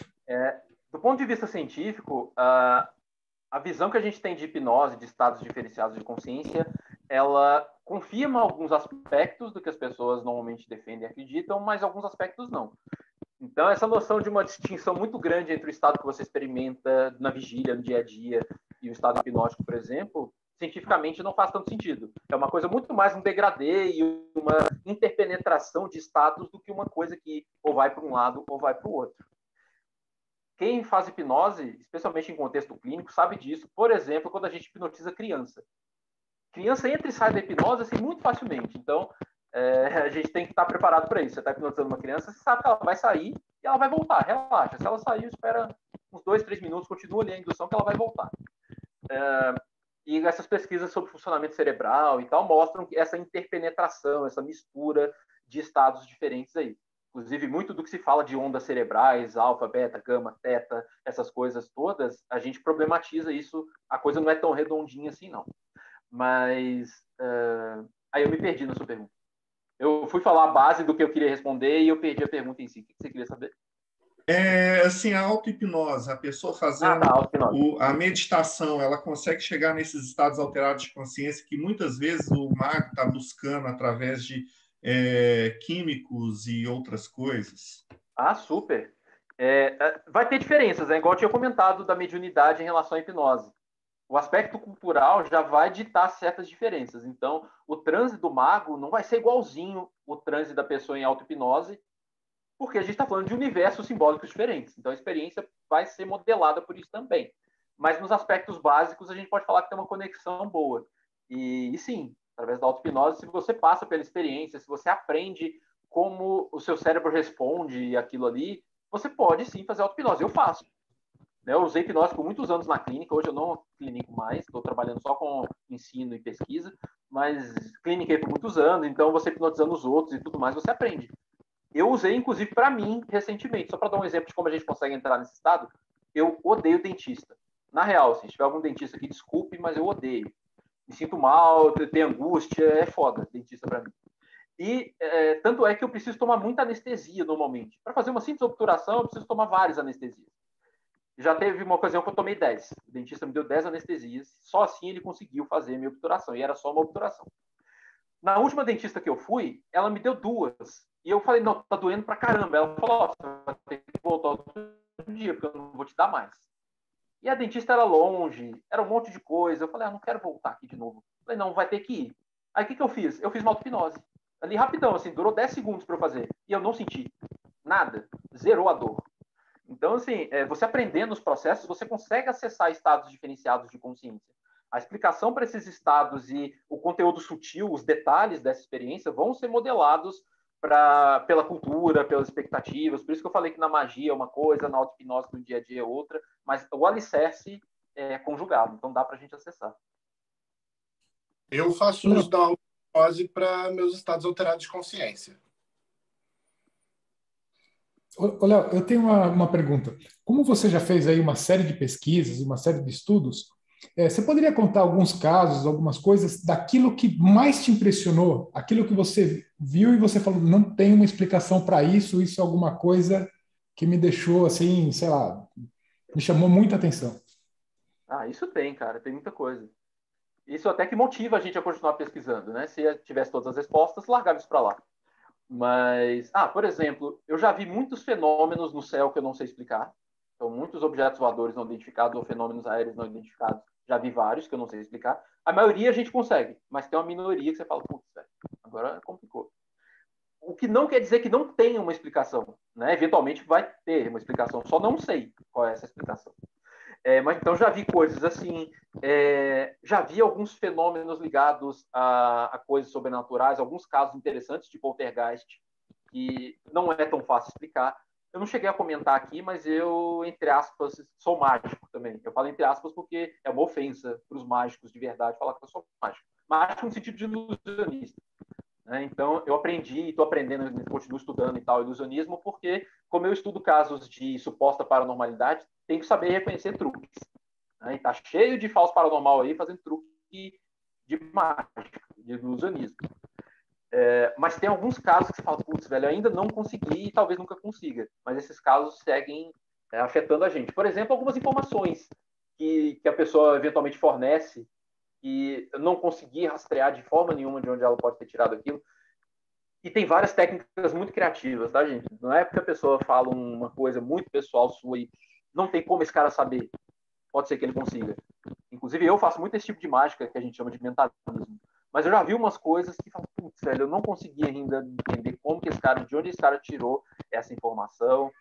do ponto de vista científico, a visão que a gente tem de hipnose, de estados diferenciados de consciência, ela confirma alguns aspectos do que as pessoas normalmente defendem e acreditam, mas alguns aspectos não. Então, essa noção de uma distinção muito grande entre o estado que você experimenta na vigília, no dia a dia, e o estado hipnótico, por exemplo, cientificamente não faz tanto sentido. É uma coisa muito mais um degradê e uma interpenetração de estados do que uma coisa que ou vai para um lado ou vai para o outro. Quem faz hipnose, especialmente em contexto clínico, sabe disso. Por exemplo, quando a gente hipnotiza criança. Criança entra e sai da hipnose assim, muito facilmente. Então, a gente tem que estar preparado para isso. Você está hipnotizando uma criança, você sabe que ela vai sair e ela vai voltar. Relaxa. Se ela saiu, espera uns 2, 3 minutos, continua ali a indução que ela vai voltar. E essas pesquisas sobre funcionamento cerebral e tal mostram que essa interpenetração, essa mistura de estados diferentes aí. Inclusive, muito do que se fala de ondas cerebrais, alfa, beta, gama, teta, essas coisas todas, a gente problematiza isso. A coisa não é tão redondinha assim, não. Mas aí eu me perdi na sua pergunta. Eu fui falar a base do que eu queria responder e eu perdi a pergunta em si. O que você queria saber? Assim, a auto-hipnose, a pessoa fazendo a meditação, ela consegue chegar nesses estados alterados de consciência que muitas vezes o mago está buscando através de químicos e outras coisas. Super. Vai ter diferenças, né? Igual eu tinha comentado da mediunidade em relação à hipnose. O aspecto cultural já vai ditar certas diferenças. Então, o transe do mago não vai ser igualzinho o transe da pessoa em auto-hipnose, porque a gente está falando de universos simbólicos diferentes. Então, a experiência vai ser modelada por isso também. Mas, nos aspectos básicos, a gente pode falar que tem uma conexão boa. E sim, através da auto-hipnose, se você passa pela experiência, se você aprende como o seu cérebro responde aquilo ali, você pode sim fazer auto-hipnose. Eu faço. Eu usei hipnose por muitos anos na clínica, hoje eu não clinico mais, estou trabalhando só com ensino e pesquisa, mas cliniquei por muitos anos, então você hipnotizando os outros e tudo mais, você aprende. Eu usei, inclusive, para mim, recentemente, só para dar um exemplo de como a gente consegue entrar nesse estado, eu odeio dentista. Na real, se tiver algum dentista aqui, desculpe, mas eu odeio. Me sinto mal, tenho angústia, é foda dentista para mim. E tanto é que eu preciso tomar muita anestesia normalmente. Para fazer uma simples obturação, eu preciso tomar várias anestesias. Já teve uma ocasião que eu tomei 10. O dentista me deu 10 anestesias. Só assim ele conseguiu fazer a minha obturação. E era só uma obturação. Na última dentista que eu fui, ela me deu 2. E eu falei, não, tá doendo pra caramba. Ela falou, você vai ter que voltar outro dia, porque eu não vou te dar mais. E a dentista era longe, era um monte de coisa. Eu falei, não quero voltar aqui de novo. Eu falei, não, vai ter que ir. Aí o que eu fiz? Eu fiz uma auto-hipnose. Ali rapidão, assim, durou 10 segundos para eu fazer. E eu não senti nada. Zerou a dor. Então, assim, você aprendendo os processos, você consegue acessar estados diferenciados de consciência. A explicação para esses estados e o conteúdo sutil, os detalhes dessa experiência vão ser modelados pela cultura, pelas expectativas. Por isso que eu falei que na magia é uma coisa, na auto-hipnose no dia a dia é outra, mas o alicerce é conjugado, então dá para a gente acessar. Eu faço uso da auto-hipnose para meus estados alterados de consciência. Léo, eu tenho uma pergunta. Como você já fez aí uma série de pesquisas, uma série de estudos, Você poderia contar alguns casos, algumas coisas daquilo que mais te impressionou, aquilo que você viu e você falou, não tem uma explicação para isso, isso é alguma coisa que me deixou assim, sei lá, me chamou muita atenção. Ah, isso tem, cara, tem muita coisa. Isso até que motiva a gente a continuar pesquisando, né? Se tivesse todas as respostas, largava isso para lá. Mas, por exemplo, eu já vi muitos fenômenos no céu que eu não sei explicar. Então, muitos objetos voadores não identificados ou fenômenos aéreos não identificados. Já vi vários que eu não sei explicar. A maioria a gente consegue, mas tem uma minoria que você fala, putz, velho, agora complicou. O que não quer dizer que não tenha uma explicação, né? Eventualmente vai ter uma explicação, só não sei qual é essa explicação. Mas então já vi coisas assim, já vi alguns fenômenos ligados a coisas sobrenaturais, alguns casos interessantes de poltergeist, que não é tão fácil explicar. Eu não cheguei a comentar aqui, mas eu, entre aspas, sou mágico também. Eu falo entre aspas porque é uma ofensa para os mágicos de verdade falar que eu sou mágico. Mágico no sentido de ilusionista. Então, eu aprendi, estou aprendendo, continuo estudando e tal, ilusionismo, porque, como eu estudo casos de suposta paranormalidade, tenho que saber reconhecer truques. E tá cheio de falso paranormal aí fazendo truque de mágica, de ilusionismo. Mas tem alguns casos que você fala, putz, velho, eu ainda não consegui e talvez nunca consiga. Mas esses casos seguem afetando a gente. Por exemplo, algumas informações que a pessoa eventualmente fornece e não consegui rastrear de forma nenhuma de onde ela pode ter tirado aquilo. E tem várias técnicas muito criativas, tá, gente? Não é porque a pessoa fala uma coisa muito pessoal sua e não tem como esse cara saber. Pode ser que ele consiga. Inclusive, eu faço muito esse tipo de mágica que a gente chama de mentalismo. Mas eu já vi umas coisas que falam, putz, velho, eu não consegui ainda entender como que esse cara, de onde esse cara tirou essa informação.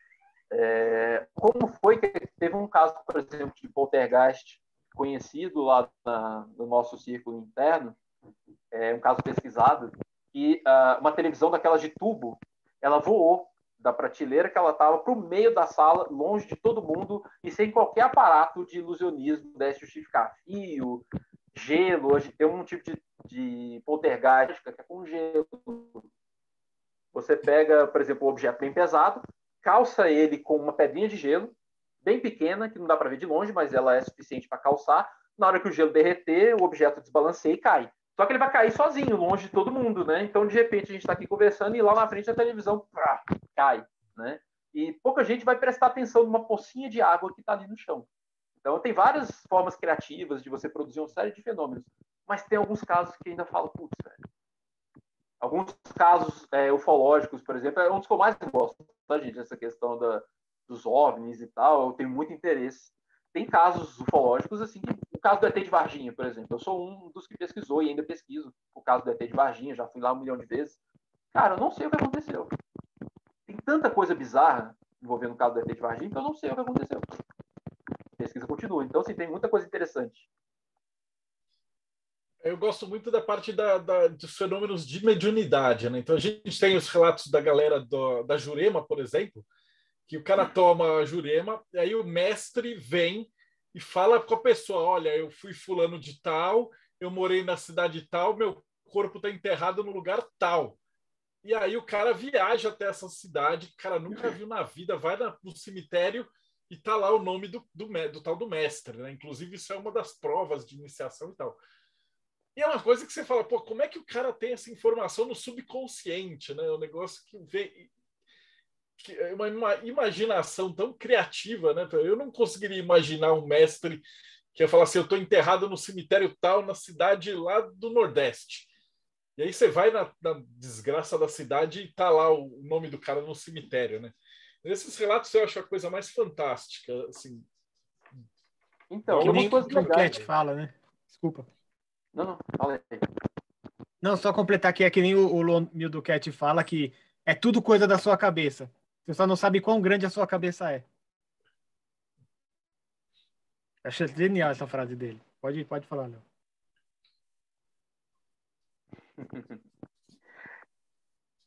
Como foi que teve um caso, por exemplo, de poltergeist conhecido lá no nosso círculo interno, um caso pesquisado, que uma televisão daquelas de tubo, ela voou da prateleira que ela estava para o meio da sala, longe de todo mundo, e sem qualquer aparato de ilusionismo pudesse justificar. Fio, gelo, hoje tem um tipo de poltergeist que é com gelo. Você pega, por exemplo, um objeto bem pesado, calça ele com uma pedrinha de gelo, bem pequena, que não dá para ver de longe, mas ela é suficiente para calçar. Na hora que o gelo derreter, o objeto desbalanceia e cai. Só que ele vai cair sozinho, longe de todo mundo, né? Então, de repente, a gente está aqui conversando e lá na frente a televisão cai, né? E pouca gente vai prestar atenção numa pocinha de água que está ali no chão. Então, tem várias formas criativas de você produzir uma série de fenômenos, mas tem alguns casos que ainda falam, putz, velho. Alguns casos ufológicos, por exemplo, é um dos que eu mais gosto, tá, gente? Essa questão dos OVNIs e tal, eu tenho muito interesse. Tem casos ufológicos, assim, o caso do ET de Varginha, por exemplo. Eu sou um dos que pesquisou e ainda pesquiso o caso do ET de Varginha, já fui lá 1 milhão de vezes. Cara, eu não sei o que aconteceu. Tem tanta coisa bizarra envolvendo o caso do ET de Varginha que eu não sei o que aconteceu. A pesquisa continua. Então, assim, tem muita coisa interessante. Eu gosto muito da parte dos fenômenos de mediunidade, né? Então a gente tem os relatos da galera da Jurema, por exemplo, que o cara toma a Jurema, e aí o mestre vem e fala com a pessoa: olha, eu fui fulano de tal, eu morei na cidade tal, meu corpo está enterrado no lugar tal. E aí o cara viaja até essa cidade, o cara nunca viu na vida, vai no cemitério e tá lá o nome do tal do mestre, né? Inclusive isso é uma das provas de iniciação e tal. E é uma coisa que você fala, pô, como é que o cara tem essa informação no subconsciente, né? Um negócio que é uma imaginação tão criativa, né? Eu não conseguiria imaginar um mestre que ia falar assim, eu estou enterrado no cemitério tal, na cidade lá do Nordeste. E aí você vai na desgraça da cidade e tá lá o nome do cara no cemitério, né? Nesses relatos eu acho a coisa mais fantástica, assim. Então, Que nem algumas coisas o legais. Cat fala, né? Desculpa. Não, fala aí. Não, só completar que é que nem o Lomil do Cat fala que é tudo coisa da sua cabeça. Você só não sabe quão grande a sua cabeça é. Achei genial essa frase dele. Pode falar, Léo.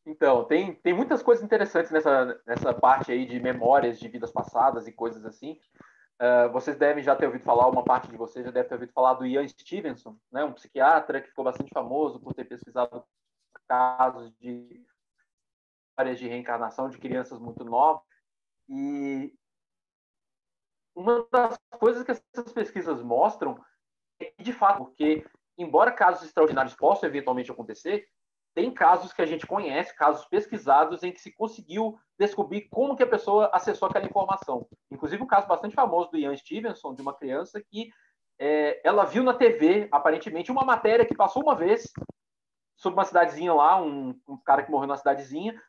Então, tem muitas coisas interessantes nessa parte aí de memórias de vidas passadas e coisas assim. Vocês devem já ter ouvido falar, uma parte de vocês já deve ter ouvido falar do Ian Stevenson, né, um psiquiatra que ficou bastante famoso por ter pesquisado casos de histórias de reencarnação de crianças muito novas. E uma das coisas que essas pesquisas mostram de fato, porque, embora casos extraordinários possam eventualmente acontecer, tem casos que a gente conhece, casos pesquisados, em que se conseguiu descobrir como que a pessoa acessou aquela informação. Inclusive, um caso bastante famoso do Ian Stevenson, de uma criança que ela viu na TV, aparentemente, uma matéria que passou uma vez sobre uma cidadezinha lá, um cara que morreu na cidadezinha.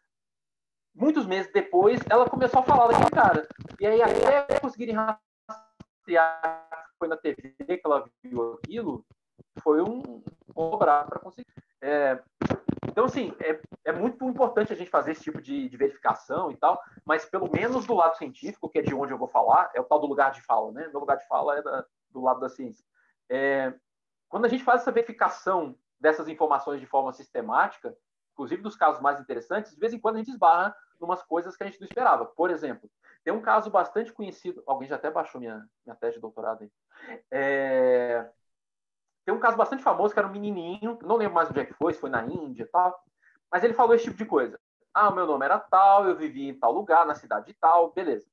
Muitos meses depois, ela começou a falar daquele cara. E aí, até conseguirem rastrear que foi na TV que ela viu aquilo, foi um cobrar para conseguir. Então, assim, é muito importante a gente fazer esse tipo de verificação e tal, mas pelo menos do lado científico, que é de onde eu vou falar, é o tal do lugar de fala, né? Meu lugar de fala é do lado da ciência. Quando a gente faz essa verificação dessas informações de forma sistemática, inclusive dos casos mais interessantes, de vez em quando a gente esbarra em umas coisas que a gente não esperava. Por exemplo, tem um caso bastante conhecido, alguém já até baixou minha tese de doutorado aí, tem um caso bastante famoso que era um menininho, não lembro mais onde é que foi, se foi na Índia e tal, mas ele falou esse tipo de coisa. Ah, o meu nome era tal, eu vivia em tal lugar, na cidade de tal, beleza.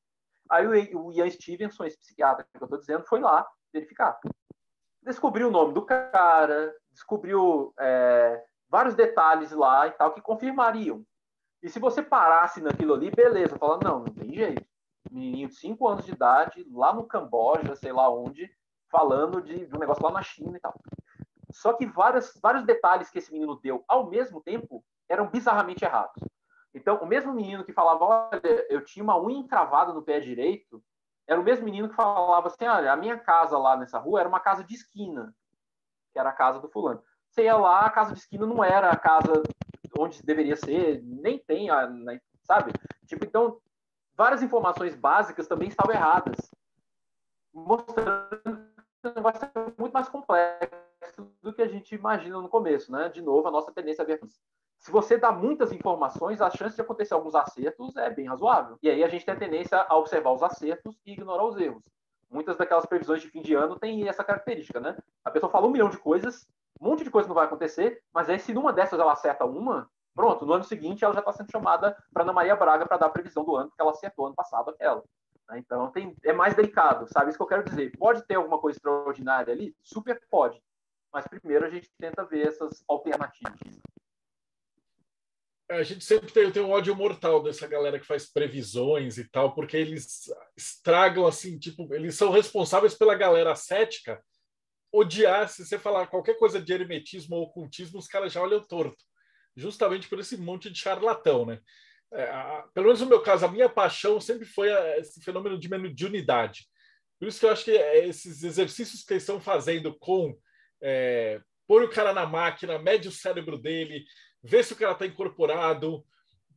Aí o Ian Stevenson, esse psiquiatra que eu estou dizendo, foi lá verificar. Descobriu o nome do cara, descobriu vários detalhes lá e tal que confirmariam. E se você parasse naquilo ali, beleza, falando, não tem jeito. Menininho de 5 anos de idade, lá no Camboja, sei lá onde, falando de um negócio lá na China e tal. Só que vários detalhes que esse menino deu ao mesmo tempo eram bizarramente errados. Então, o mesmo menino que falava, olha, eu tinha uma unha encravada no pé direito, era o mesmo menino que falava assim, olha, a minha casa lá nessa rua era uma casa de esquina, que era a casa do fulano. Você ia lá, a casa de esquina não era a casa onde deveria ser, nem tem, sabe? Tipo, então, várias informações básicas também estavam erradas, mostrando que vai ser muito mais complexo do que a gente imagina no começo, né? De novo, a nossa tendência a ver. Se você dá muitas informações, a chance de acontecer alguns acertos é bem razoável. E aí a gente tem a tendência a observar os acertos e ignorar os erros. Muitas daquelas previsões de fim de ano têm essa característica, né? A pessoa fala 1 milhão de coisas, um monte de coisa não vai acontecer, mas aí se numa dessas ela acerta uma, pronto, no ano seguinte ela já está sendo chamada para Ana Maria Braga para dar a previsão do ano, porque ela acertou ano passado aquela. Então, é mais delicado, sabe? Isso que eu quero dizer. Pode ter alguma coisa extraordinária ali? Super pode. Mas primeiro a gente tenta ver essas alternativas. A gente sempre tem um ódio mortal dessa galera que faz previsões e tal, porque eles estragam, assim, tipo, eles são responsáveis pela galera cética odiar, se você falar qualquer coisa de hermetismo ou ocultismo, os caras já olham torto. Justamente por esse monte de charlatão, né? Pelo menos no meu caso, a minha paixão sempre foi esse fenômeno de mediunidade. Por isso que eu acho que esses exercícios que eles estão fazendo com pôr o cara na máquina, mede o cérebro dele, vê se o cara está incorporado.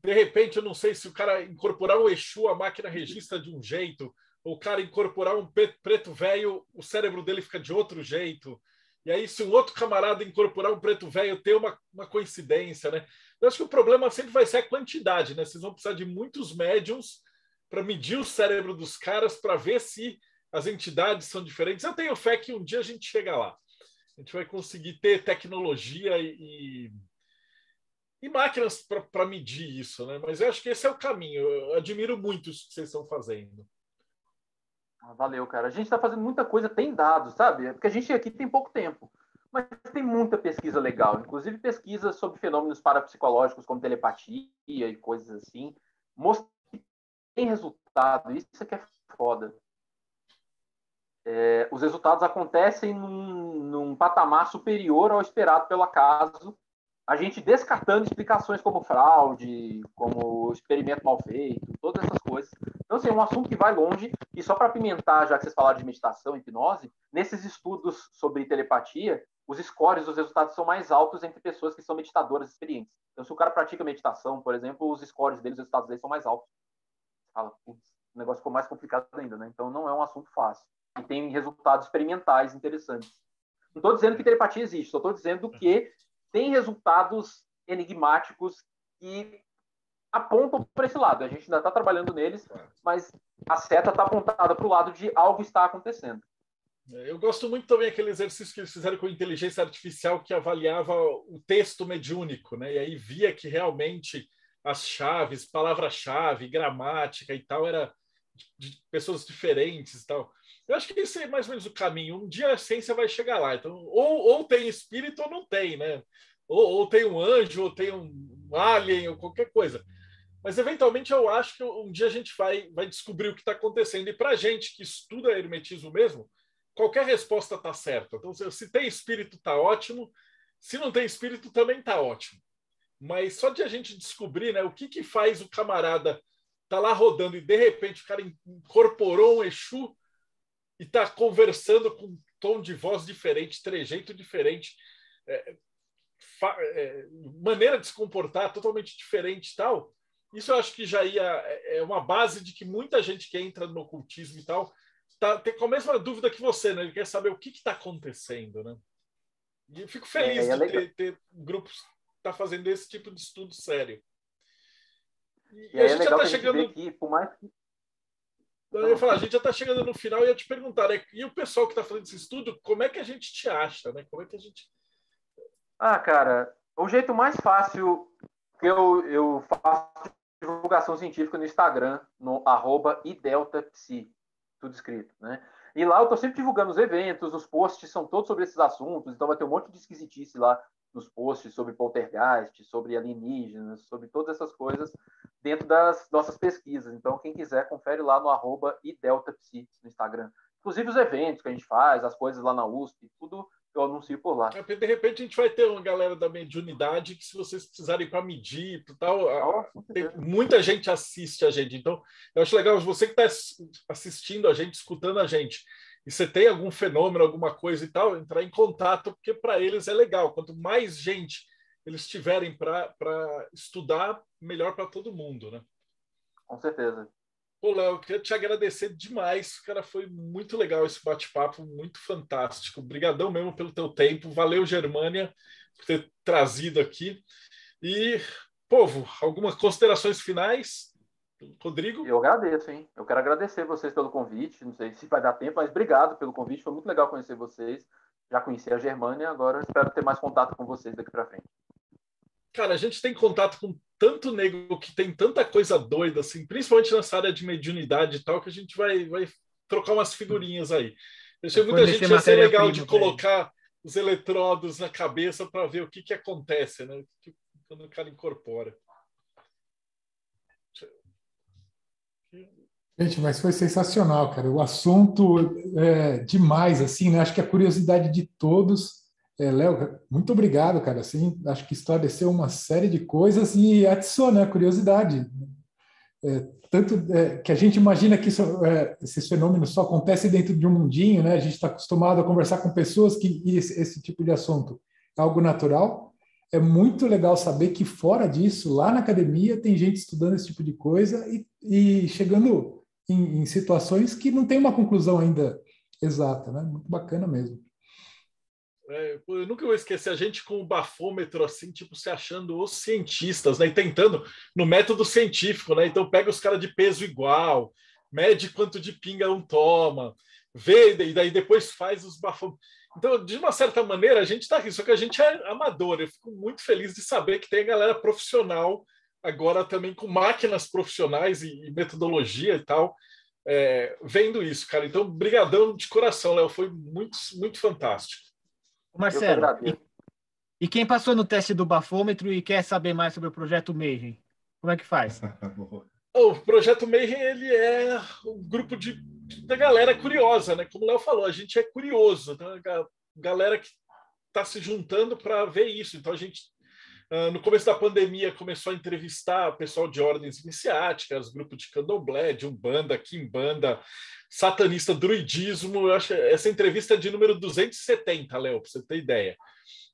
De repente, eu não sei se o cara incorporar um Exu, a máquina registra de um jeito, ou o cara incorporar um preto velho, o cérebro dele fica de outro jeito. E aí, se um outro camarada incorporar um preto velho, tem uma coincidência, né? Eu acho que o problema sempre vai ser a quantidade, né? Vocês vão precisar de muitos médiums para medir o cérebro dos caras, para ver se as entidades são diferentes. Eu tenho fé que um dia a gente chega lá. A gente vai conseguir ter tecnologia e máquinas para medir isso, né? Mas eu acho que esse é o caminho. Eu admiro muito isso que vocês estão fazendo. Valeu, cara. A gente está fazendo muita coisa, tem dados, sabe? Porque a gente aqui tem pouco tempo. Mas tem muita pesquisa legal, inclusive pesquisas sobre fenômenos parapsicológicos como telepatia e coisas assim. Mostra que tem resultado, isso aqui é foda. Os resultados acontecem num patamar superior ao esperado pelo acaso, a gente descartando explicações como fraude, como experimento mal feito, todas essas coisas. Então, assim, é um assunto que vai longe, e só para apimentar, já que vocês falaram de meditação e hipnose, nesses estudos sobre telepatia, os scores, os resultados são mais altos entre pessoas que são meditadoras experientes. Então, se o cara pratica meditação, por exemplo, os scores deles, os resultados deles são mais altos. Você fala, putz, o negócio ficou mais complicado ainda, né? Então, não é um assunto fácil. E tem resultados experimentais interessantes. Não estou dizendo que telepatia existe, só estou dizendo que tem resultados enigmáticos que apontam para esse lado. A gente ainda está trabalhando neles, mas a seta está apontada para o lado de algo está acontecendo. Eu gosto muito também daquele exercício que eles fizeram com inteligência artificial que avaliava o texto mediúnico, né? E aí via que realmente as chaves, palavra-chave, gramática e tal, era de pessoas diferentes e tal. Eu acho que esse é mais ou menos o caminho. Um dia a ciência vai chegar lá. Então, ou tem espírito ou não tem, né? Ou tem um anjo, ou tem um alien, ou qualquer coisa. Mas, eventualmente, eu acho que um dia a gente vai descobrir o que está acontecendo. E para a gente que estuda hermetismo mesmo, qualquer resposta está certa. Então, se tem espírito, está ótimo. Se não tem espírito, também está ótimo. Mas só de a gente descobrir, né, o que faz o camarada tá lá rodando e, de repente, o cara incorporou um Exu e está conversando com um tom de voz diferente, trejeito diferente, maneira de se comportar totalmente diferente e tal. Isso eu acho que já é uma base de que muita gente que entra no ocultismo e tal tem com a mesma dúvida que você, né? Ele quer saber o que está acontecendo, né? E eu fico feliz de ter grupos que tá fazendo esse tipo de estudo sério. E aí a gente já está chegando aqui, por mais que... Eu ia falar, a gente já está chegando no final e ia te perguntar, né? E o pessoal que está fazendo esse estudo, como é que a gente te acha, né? Como é que a gente... Cara, o jeito mais fácil que eu faço divulgação científica no Instagram, no @ideltapsi, tudo escrito, né? E lá eu estou sempre divulgando os eventos, os posts são todos sobre esses assuntos, então vai ter um monte de esquisitice lá nos posts sobre poltergeist, sobre alienígenas, sobre todas essas coisas dentro das nossas pesquisas. Então, quem quiser, confere lá no @ideltapsi no Instagram. Inclusive os eventos que a gente faz, as coisas lá na USP, tudo eu anuncio por lá. De repente a gente vai ter uma galera da mediunidade que, se vocês precisarem para medir e tal, muita gente assiste a gente. Então, eu acho legal, você que está assistindo a gente, escutando a gente, e você tem algum fenômeno, alguma coisa e tal, entrar em contato, porque para eles é legal. Quanto mais gente eles tiverem para estudar, melhor para todo mundo, né? Com certeza. Pô, Léo, eu queria te agradecer demais, cara, foi muito legal esse bate-papo, muito fantástico. Obrigadão mesmo pelo teu tempo. Valeu, Germânia, por ter trazido aqui. E, povo, algumas considerações finais? Rodrigo? Eu agradeço, hein? Eu quero agradecer vocês pelo convite. Não sei se vai dar tempo, mas obrigado pelo convite. Foi muito legal conhecer vocês. Já conheci a Germânia, agora espero ter mais contato com vocês daqui para frente. Cara, a gente tem contato com tanto nego que tem tanta coisa doida, assim, principalmente nessa área de mediunidade e tal, que a gente vai trocar umas figurinhas aí. Eu achei muita gente ia ser legal de colocar os eletrodos na cabeça para ver o que acontece, né? Quando o cara incorpora. Gente, mas foi sensacional, cara. O assunto é demais, assim, né? Acho que a curiosidade de todos. Léo, muito obrigado, cara. Assim, acho que esclareceu uma série de coisas e atiçou, né, a curiosidade. Tanto que a gente imagina que esses fenômenos só acontecem dentro de um mundinho, né? A gente está acostumado a conversar com pessoas que esse tipo de assunto é algo natural. É muito legal saber que fora disso, lá na academia, tem gente estudando esse tipo de coisa e chegando em situações que não tem uma conclusão ainda exata, né? Muito bacana mesmo. Eu nunca vou esquecer a gente com o bafômetro, assim, tipo, se achando os cientistas, né? E tentando no método científico, né? Então pega os caras de peso igual, mede quanto de pinga um toma, vê, e daí depois faz os bafômetros. Então, de uma certa maneira, a gente está aqui, só que a gente é amador. Eu fico muito feliz de saber que tem galera profissional agora também com máquinas profissionais e metodologia e tal, vendo isso, cara. Então, brigadão de coração, Léo. Foi muito, muito fantástico. Marcelo, e quem passou no teste do bafômetro e quer saber mais sobre o Projeto Mayhem, como é que faz? O Projeto Mayhem, ele é um grupo da galera curiosa, né? Como o Léo falou, a gente é curioso, então a galera que está se juntando para ver isso. Então a gente, no começo da pandemia, começou a entrevistar o pessoal de ordens iniciáticas, grupo de candomblé, de umbanda, quimbanda, satanista, druidismo. Eu acho que essa entrevista é de número 270, Léo, para você ter ideia.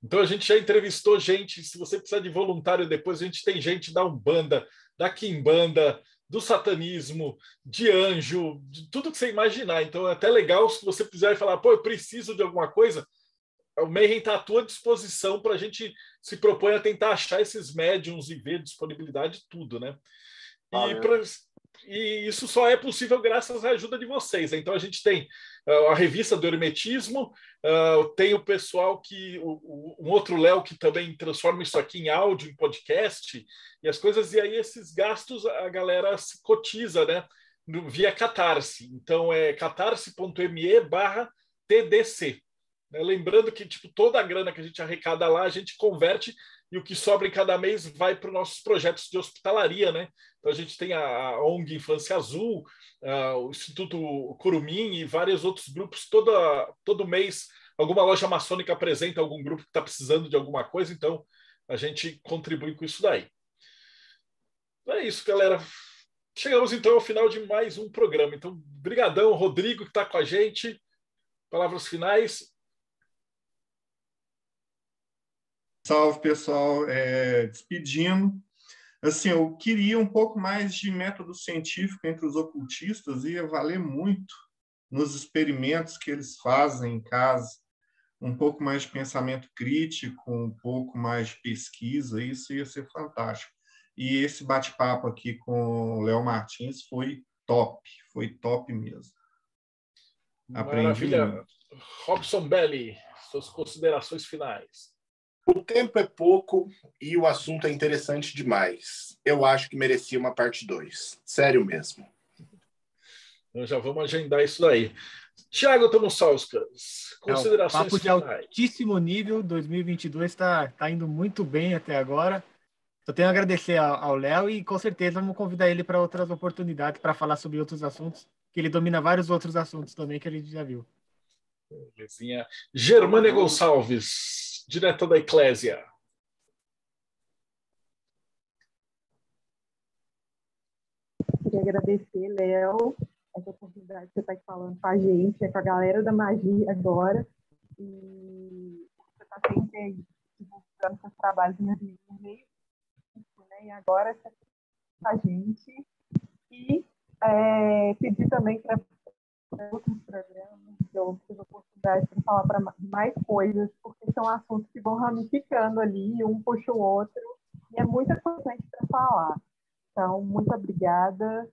Então a gente já entrevistou gente, se você precisar de voluntário depois, a gente tem gente da umbanda, da quimbanda, do satanismo, de anjo, de tudo que você imaginar. Então é até legal se você quiser falar, pô, eu preciso de alguma coisa, o Mayhem está à tua disposição para a gente se propor a tentar achar esses médiums e ver disponibilidade de tudo, né? E isso só é possível graças à ajuda de vocês. Então a gente tem a revista do Hermetismo, tem o pessoal um outro Léo que também transforma isso aqui em áudio, em podcast, e as coisas, e aí esses gastos a galera se cotiza, né? via Catarse. Então, é catarse.me/TDC. Lembrando que tipo, toda a grana que a gente arrecada lá, a gente converte e o que sobra em cada mês vai para os nossos projetos de hospitalaria, né? Então a gente tem a ONG Infância Azul, o Instituto Curumim e vários outros grupos. Todo mês, alguma loja maçônica apresenta algum grupo que está precisando de alguma coisa, então a gente contribui com isso daí. É isso, galera. Chegamos então ao final de mais um programa. Então, brigadão, Rodrigo, que está com a gente. Palavras finais. Salve, pessoal. Despedindo. Assim, eu queria um pouco mais de método científico entre os ocultistas, ia valer muito nos experimentos que eles fazem em casa, um pouco mais de pensamento crítico, um pouco mais de pesquisa, isso ia ser fantástico. E esse bate-papo aqui com o Léo Martins foi top mesmo. Aprendi Maravilha. muito. Robson Belli, suas considerações finais. O tempo é pouco e o assunto é interessante demais. Eu acho que merecia uma parte 2. Sério mesmo. Então já vamos agendar isso daí. Tiago Tomussauskas, considerações papo de finais. altíssimo nível, 2022 está indo muito bem até agora. Só tenho a agradecer ao Léo e com certeza vamos convidar ele para outras oportunidades para falar sobre outros assuntos, que ele domina vários outros assuntos também que a gente já viu. Belezinha. Germânia Gonçalves, direto da Eclésia. Queria agradecer, Léo, essa oportunidade que você está aqui falando com a gente, com a galera da magia agora. E você está sempre aí divulgando seus trabalhos no meio, né? E agora você está com a gente. E pedir também para outros programas, eu tive a oportunidade de falar para mais coisas, porque são assuntos que vão ramificando ali, um puxa o outro, e é muita coisa para falar. Então, muito obrigada.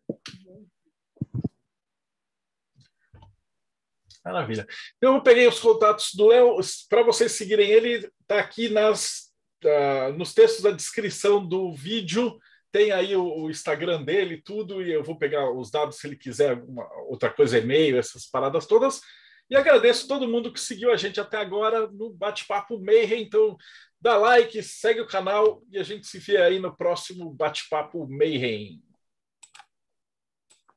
Maravilha. Então, eu peguei os contatos do Léo, para vocês seguirem ele, está aqui nos textos da descrição do vídeo, tem aí o Instagram dele, tudo, e eu vou pegar os dados se ele quiser alguma outra coisa, e-mail, essas paradas todas. E agradeço todo mundo que seguiu a gente até agora no Bate-Papo Mayhem. Então, dá like, segue o canal e a gente se vê aí no próximo Bate-Papo Mayhem.